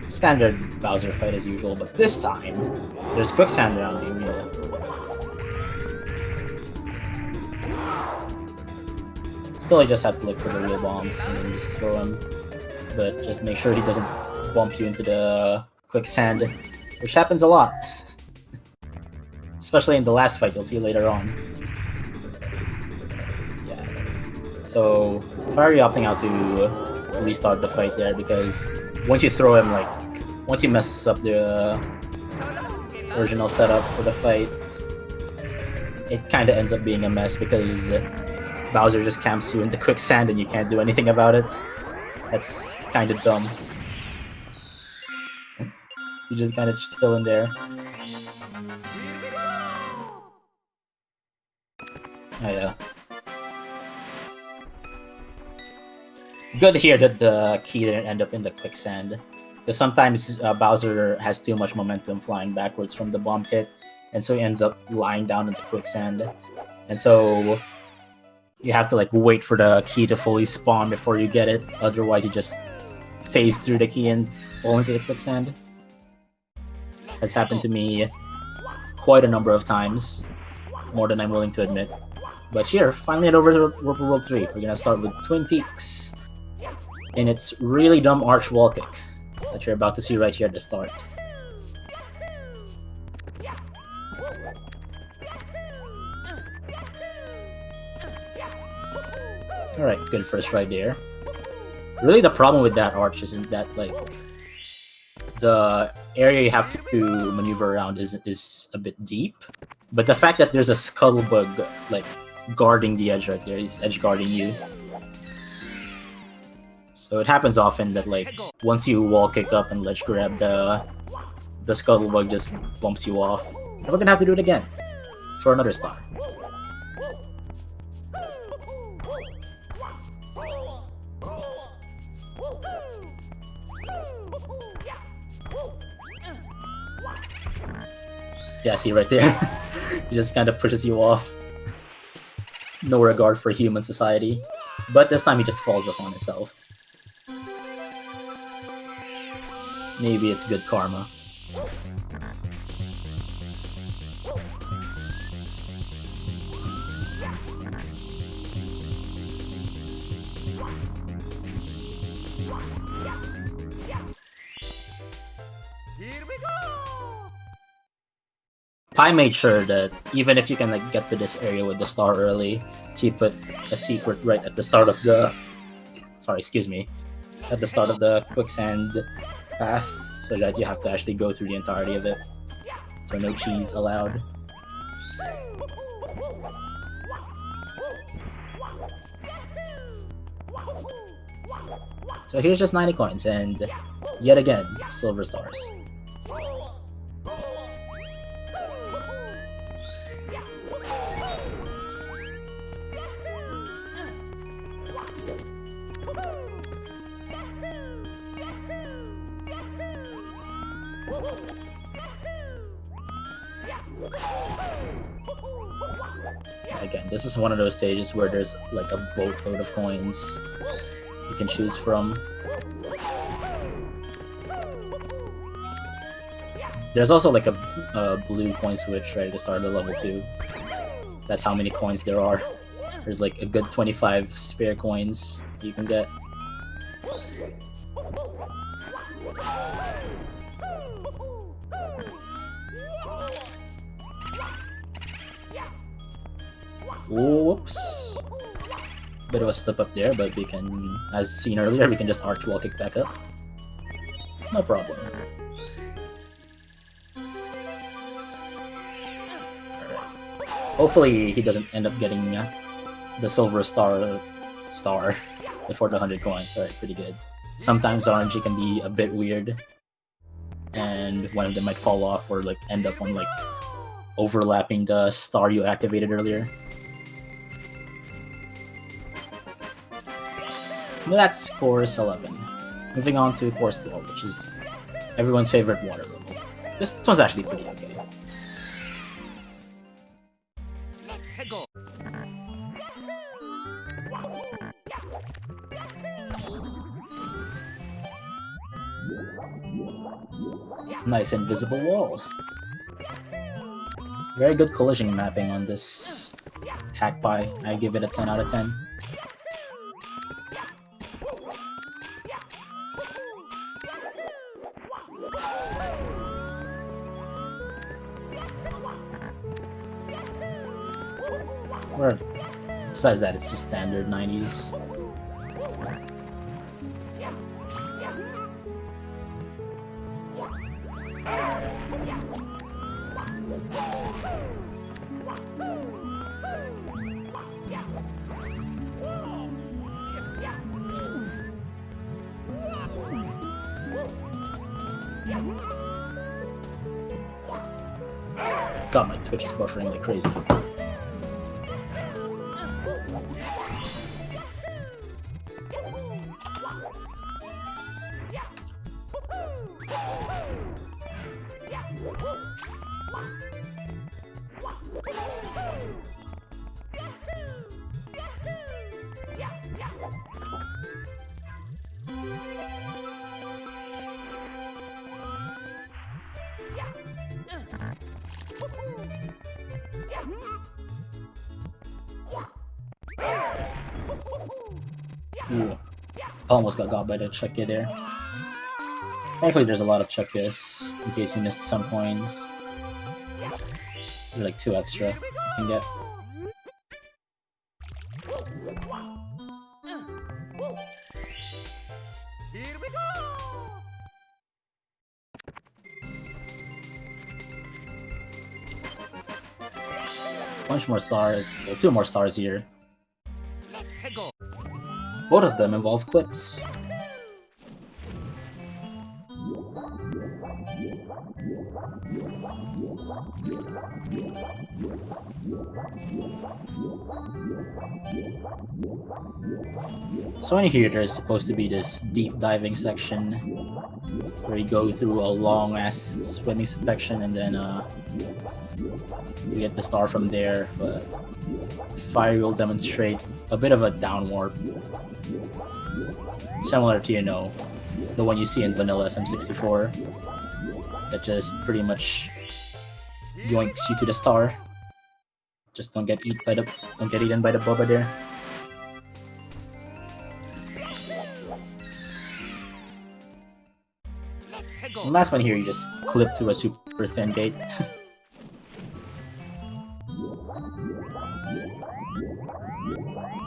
[SPEAKER 1] Standard Bowser fight as usual, but this time there's quicksand around you. Still, you just have to look for the real bombs and then just throw him, but just make sure he doesn't bump you into the quicksand, which happens a lot, especially in the last fight you'll see later on. Yeah. So, why are you opting out to restart the fight there? Because once you throw him, like, once you mess up the original setup for the fight, it kind of ends up being a mess because Bowser just camps you in the quicksand and you can't do anything about it. That's kind of dumb. You just kind of chill in there. Oh yeah. Good here that the key didn't end up in the quicksand. Because sometimes Bowser has too much momentum flying backwards from the bomb hit, and so he ends up lying down in the quicksand. And so you have to like wait for the key to fully spawn before you get it, otherwise you just phase through the key and fall into the quicksand. Has happened to me quite a number of times, more than I'm willing to admit. But here, finally at Overworld 3, we're gonna start with Twin Peaks. And it's really dumb arch wall kick that you're about to see right here at the start. Alright, good first try there. Really the problem with that arch isn't that, like, the area you have to maneuver around is a bit deep, but the fact that there's a scuttlebug, like, guarding the edge right there, he's edge guarding you. So it happens often that, like, once you wall kick up and ledge grab, the scuttlebug just bumps you off. So we're gonna have to do it again for another star. Yeah, see right there? He just kind of pushes you off. No regard for human society. But this time he just falls upon himself. Maybe it's good karma.
[SPEAKER 2] Here we go!
[SPEAKER 1] Pi made sure that even if you can like get to this area with the star early, he put a secret right at the start of the at the start of the quicksand path, so that you have to actually go through the entirety of it. So no cheese allowed. So here's just 90 coins, and yet again, silver stars. Again, this is one of those stages where there's like a boatload of coins you can choose from. There's also like a blue coin switch right at the start of the level too. That's how many coins there are. There's like a good 25 spare coins you can get. Whoops. Bit of a slip up there, but we can, as seen earlier, we can just arch wall kick back up. No problem. Hopefully he doesn't end up getting the silver star before the 100 coins. Alright, pretty good. Sometimes RNG can be a bit weird, and one of them might fall off or like end up on like overlapping the star you activated earlier. But that's course 11. Moving on to course 12, which is everyone's favorite water level. This one's actually pretty okay. Nice invisible wall. Very good collision mapping on this hack pie. I give it a 10 out of 10. Or besides that, it's just standard 90s. God, my Twitch is buffering like crazy. Ooh. Almost got by the Chucky there. Thankfully there's a lot of Chuckies, in case you missed some coins. There are like 2 extra you can get.
[SPEAKER 2] Here we go!
[SPEAKER 1] Bunch more stars, well, 2 more stars here.
[SPEAKER 2] Let's go!
[SPEAKER 1] Both of them involve clips. So in here there's supposed to be this deep diving section where you go through a long ass swimming section and then you get the star from there, but Fire will demonstrate a bit of a down warp. Similar to, you know, the one you see in vanilla SM64. That just pretty much yoinks you to the star. Just don't get eaten by the Bubba there. The last one here, you just clip through a super thin gate.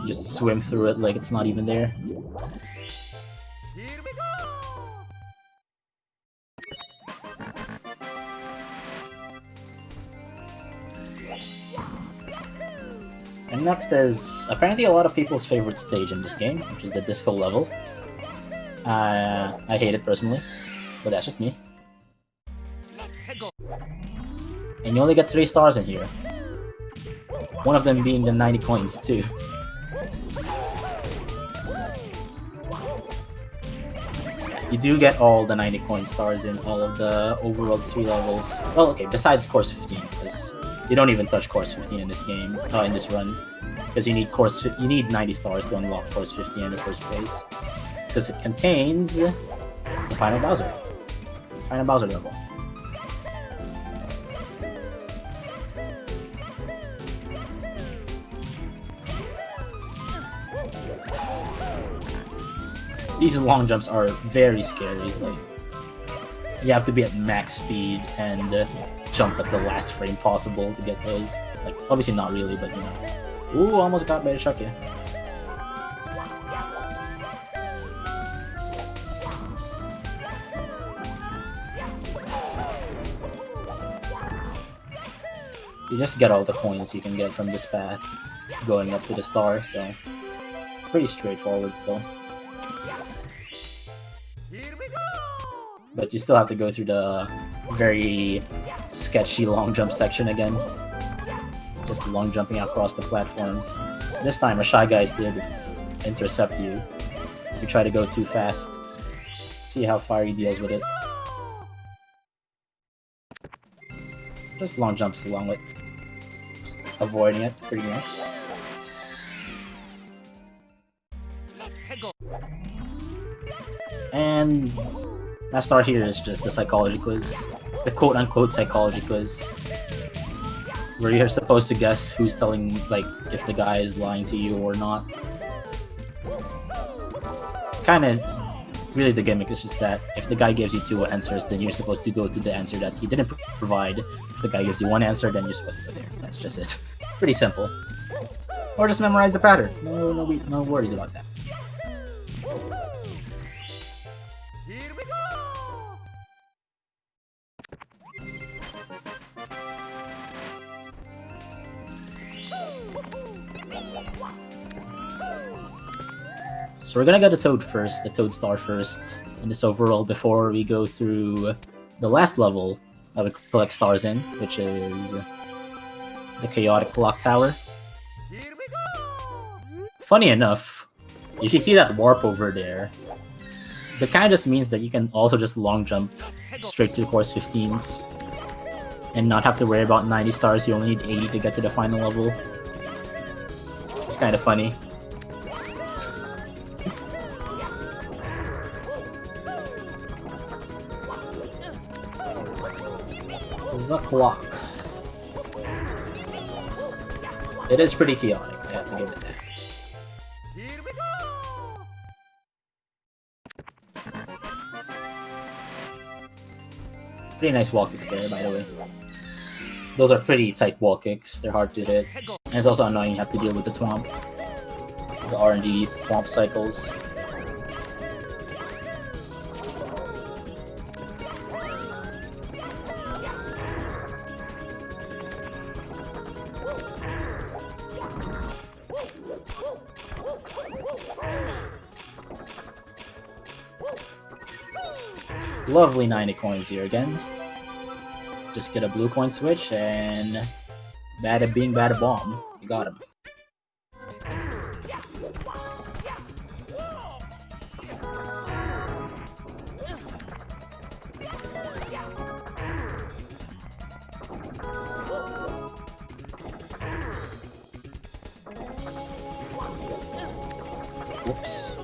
[SPEAKER 1] You just swim through it like it's not even there.
[SPEAKER 2] Here we go!
[SPEAKER 1] And next is apparently a lot of people's favorite stage in this game, which is the disco level. I hate it personally, but that's just me. And you only get 3 stars in here. One of them being the 90 coins too. You do get all the 90 coin stars in all of the overall 3 levels. Well, okay, besides course 15, because You don't even touch course 15 in this game, in this run, because you need 90 stars to unlock course 15 in the first place, because it contains the final Bowser level. These long jumps are very scary. Like, you have to be at max speed and jump at the last frame possible to get those. Like, obviously not really, but you know. Ooh, almost got by the Chucky. You just get all the coins you can get from this path going up to the star, so pretty straightforward still. But you still have to go through the very sketchy long jump section again. Just long jumping across the platforms. This time a Shy Guys did intercept you if you try to go too fast. See how far he deals with it. Just long jumps along with just avoiding it, pretty nice. And last star here is just the psychology quiz. The quote-unquote psychology quiz. Where you're supposed to guess who's telling, like, if the guy is lying to you or not. Kinda, really the gimmick is just that if the guy gives you 2 answers, then you're supposed to go to the answer that he didn't provide. If the guy gives you 1 answer, then you're supposed to go there. That's just it. Pretty simple. Or just memorize the pattern. No worries about that.
[SPEAKER 2] Here we go!
[SPEAKER 1] So we're gonna go to Toad first, the Toad Star first, in this overall before we go through the last level that we collect stars in, which is the Chaotic Clock Tower.
[SPEAKER 2] Here we go!
[SPEAKER 1] Funny enough, if you see that warp over there, that kind of just means that you can also just long jump straight to course 15s and not have to worry about 90 stars, you only need 80 to get to the final level. It's kind of funny. The clock. It is pretty chaotic, I have to give it that.
[SPEAKER 2] Here we go!
[SPEAKER 1] Pretty nice wall kicks there, by the way. Those are pretty tight wall kicks, they're hard to hit. And it's also annoying you have to deal with the Thwomp. The RNG Thwomp cycles. Lovely 90 coins here again. Just get a blue coin switch and bada bing bada bomb. You got him. Whoops.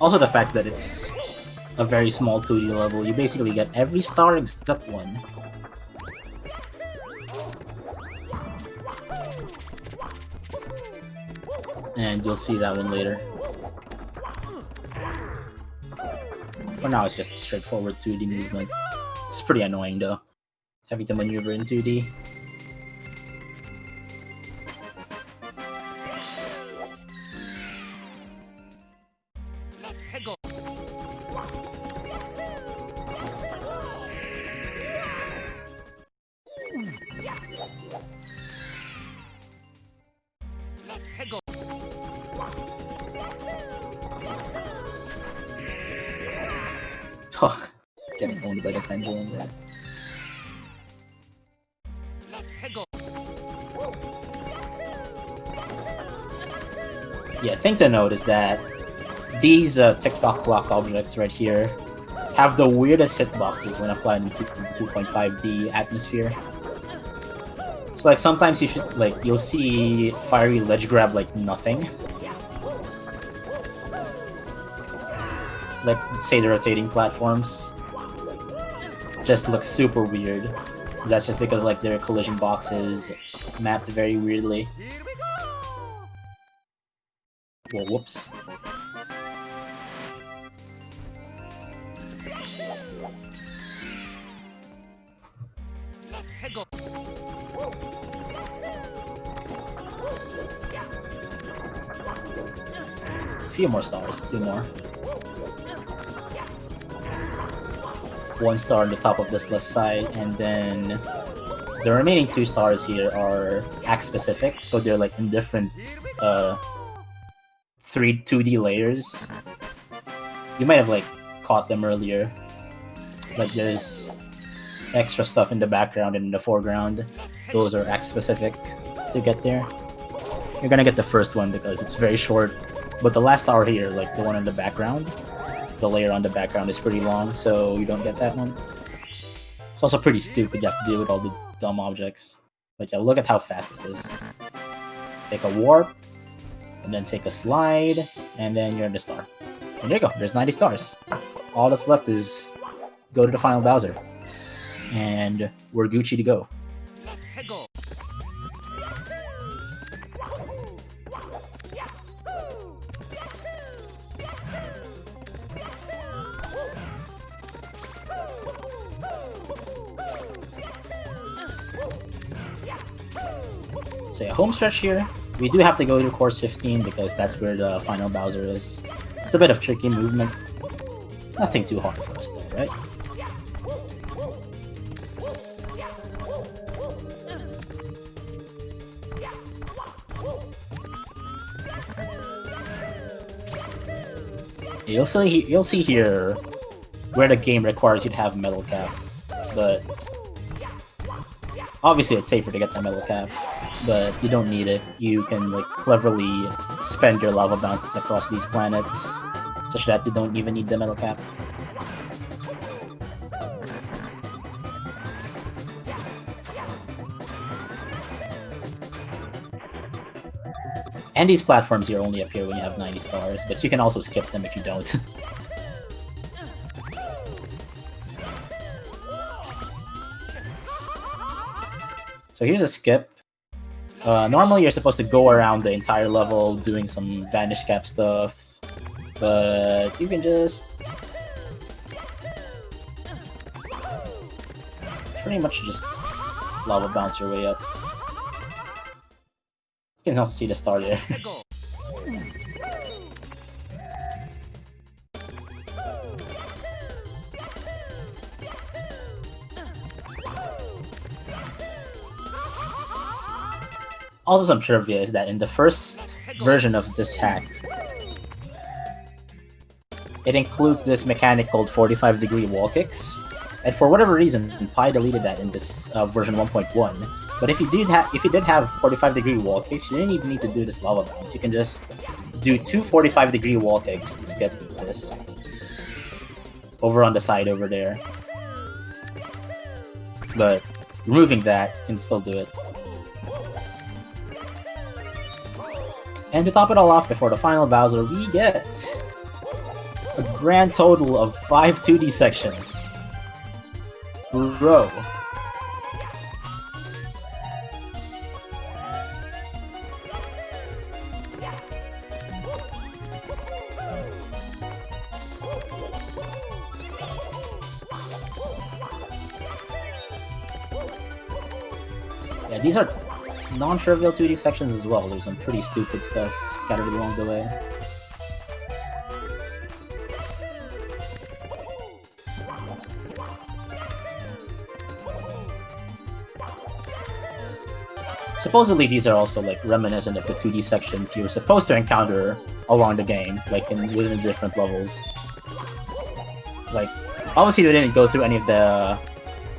[SPEAKER 1] Also the fact that it's a very small 2D level, you basically get every star except one. And you'll see that one later. For now it's just a straightforward 2D movement. It's pretty annoying though, having to maneuver in 2D. Oh, getting owned by the pendulum there. Yeah, thing to note is that these TikTok clock objects right here have the weirdest hitboxes when applied in 2.5D atmosphere. So like sometimes you'll see fiery ledge grab like nothing. Like say the rotating platforms just look super weird. That's just because like their collision boxes mapped very weirdly. Well, whoops. A few more stars, 2 more. 1 star on the top of this left side, and then the remaining 2 stars here are act specific, so they're like in different 2D layers. You might have like caught them earlier. Like there's extra stuff in the background and in the foreground. Those are act specific to get there. You're gonna get the first one because it's very short, but the last star here, like the one in the background, the layer on the background is pretty long, so you don't get that one. It's also pretty stupid you have to deal with all the dumb objects. But yeah, look at how fast this is. Take a warp, and then take a slide, and then you're in the star. And there you go, there's 90 stars. All that's left is go to the final Bowser. And we're Gucci to go. So yeah, home stretch here. We do have to go to course 15 because that's where the final Bowser is. It's a bit of tricky movement. Nothing too hard for us though, right? You'll see here where the game requires you to have metal cap, but obviously it's safer to get the metal cap, but you don't need it. You can like cleverly spend your lava bounces across these planets such that you don't even need the metal cap. And these platforms here only appear when you have 90 stars, but you can also skip them if you don't. So here's a skip. Normally you're supposed to go around the entire level doing some vanish cap stuff, but you can just pretty much just lava bounce your way up. You can also see the star there. Also, some trivia is that in the first version of this hack, it includes this mechanic called 45-degree wall kicks, and for whatever reason, Pi deleted that in this version 1.1. But if you did have 45-degree wall kicks, you didn't even need to do this lava bounce. You can just do 2 45-degree wall kicks to skip this. Over on the side over there. But removing that, you can still do it. And to top it all off, before the final Bowser, we get a grand total of 5 2D sections. Bro. Yeah, these are non-trivial 2D sections as well. There's some pretty stupid stuff scattered along the way. Supposedly these are also like reminiscent of the 2D sections you were supposed to encounter along the game, like within different levels. Like, obviously we didn't go through any of the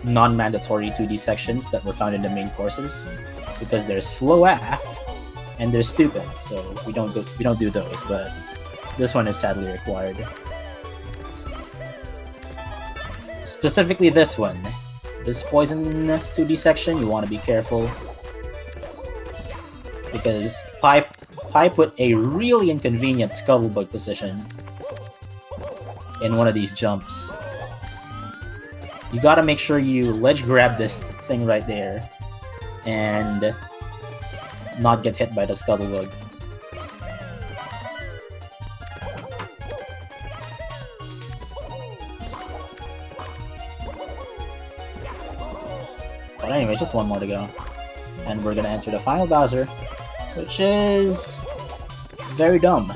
[SPEAKER 1] non-mandatory 2D sections that were found in the main courses, because they're slow AF, and they're stupid, so we don't do those. But this one is sadly required. Specifically this one. This poison 2D section, you want to be careful. Because Pipe put a really inconvenient scuttlebug position in one of these jumps. You gotta make sure you ledge grab this thing right there and not get hit by the scuttlebug. But anyways, just one more to go. And we're gonna enter the final Bowser, which is very dumb.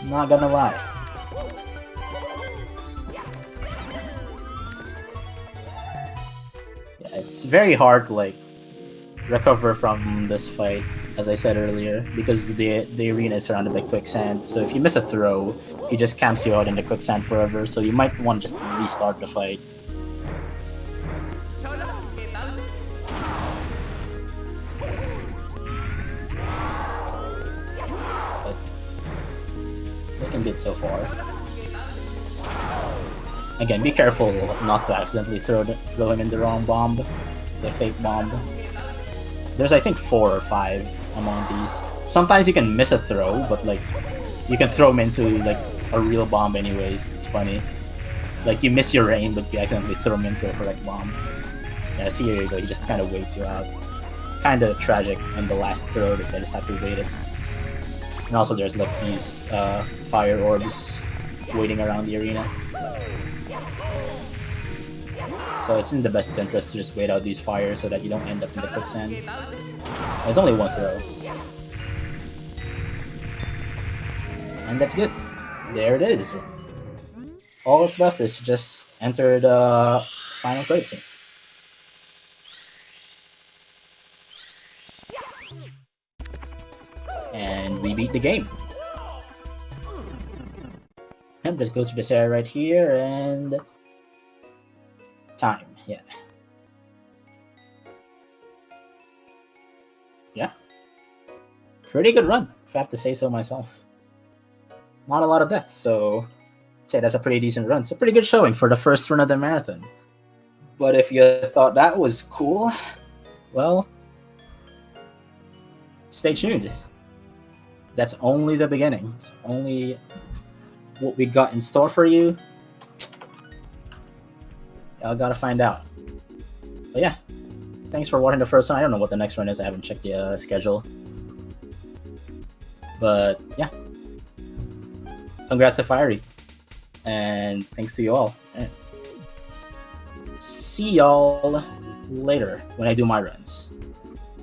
[SPEAKER 1] Not gonna lie. Yeah, it's very hard to like recover from this fight, as I said earlier, because the arena is surrounded by quicksand. So if you miss a throw, he just camps you out in the quicksand forever. So you might want to just restart the fight. Good so far. Again, be careful not to accidentally throw him in the wrong bomb, the fake bomb. There's I think 4 or 5 among these. Sometimes you can miss a throw, but like you can throw him into like a real bomb anyways. It's funny. Like you miss your aim, but you accidentally throw him into a correct bomb. Yeah, see, here you go. He just kind of waits you out. Kind of tragic in the last throw that I just have to wait it. And also there's like these fire orbs waiting around the arena. So it's in the best interest to just wait out these fires so that you don't end up in the quicksand. There's only one throw. And that's good. There it is. All that's left is just enter the final credit scene. And we beat the game. And just go to this area right here and time, yeah. Yeah. Pretty good run, if I have to say so myself. Not a lot of deaths, so I'd say that's a pretty decent run. It's a pretty good showing for the first run of the marathon. But if you thought that was cool, well, stay tuned. That's only the beginning. It's only what we got in store for you. Y'all gotta find out. But yeah, thanks for watching the first one. I don't know what the next one is. I haven't checked the schedule. But yeah, congrats to Fiery. And thanks to you all. Yeah. See y'all later when I do my runs.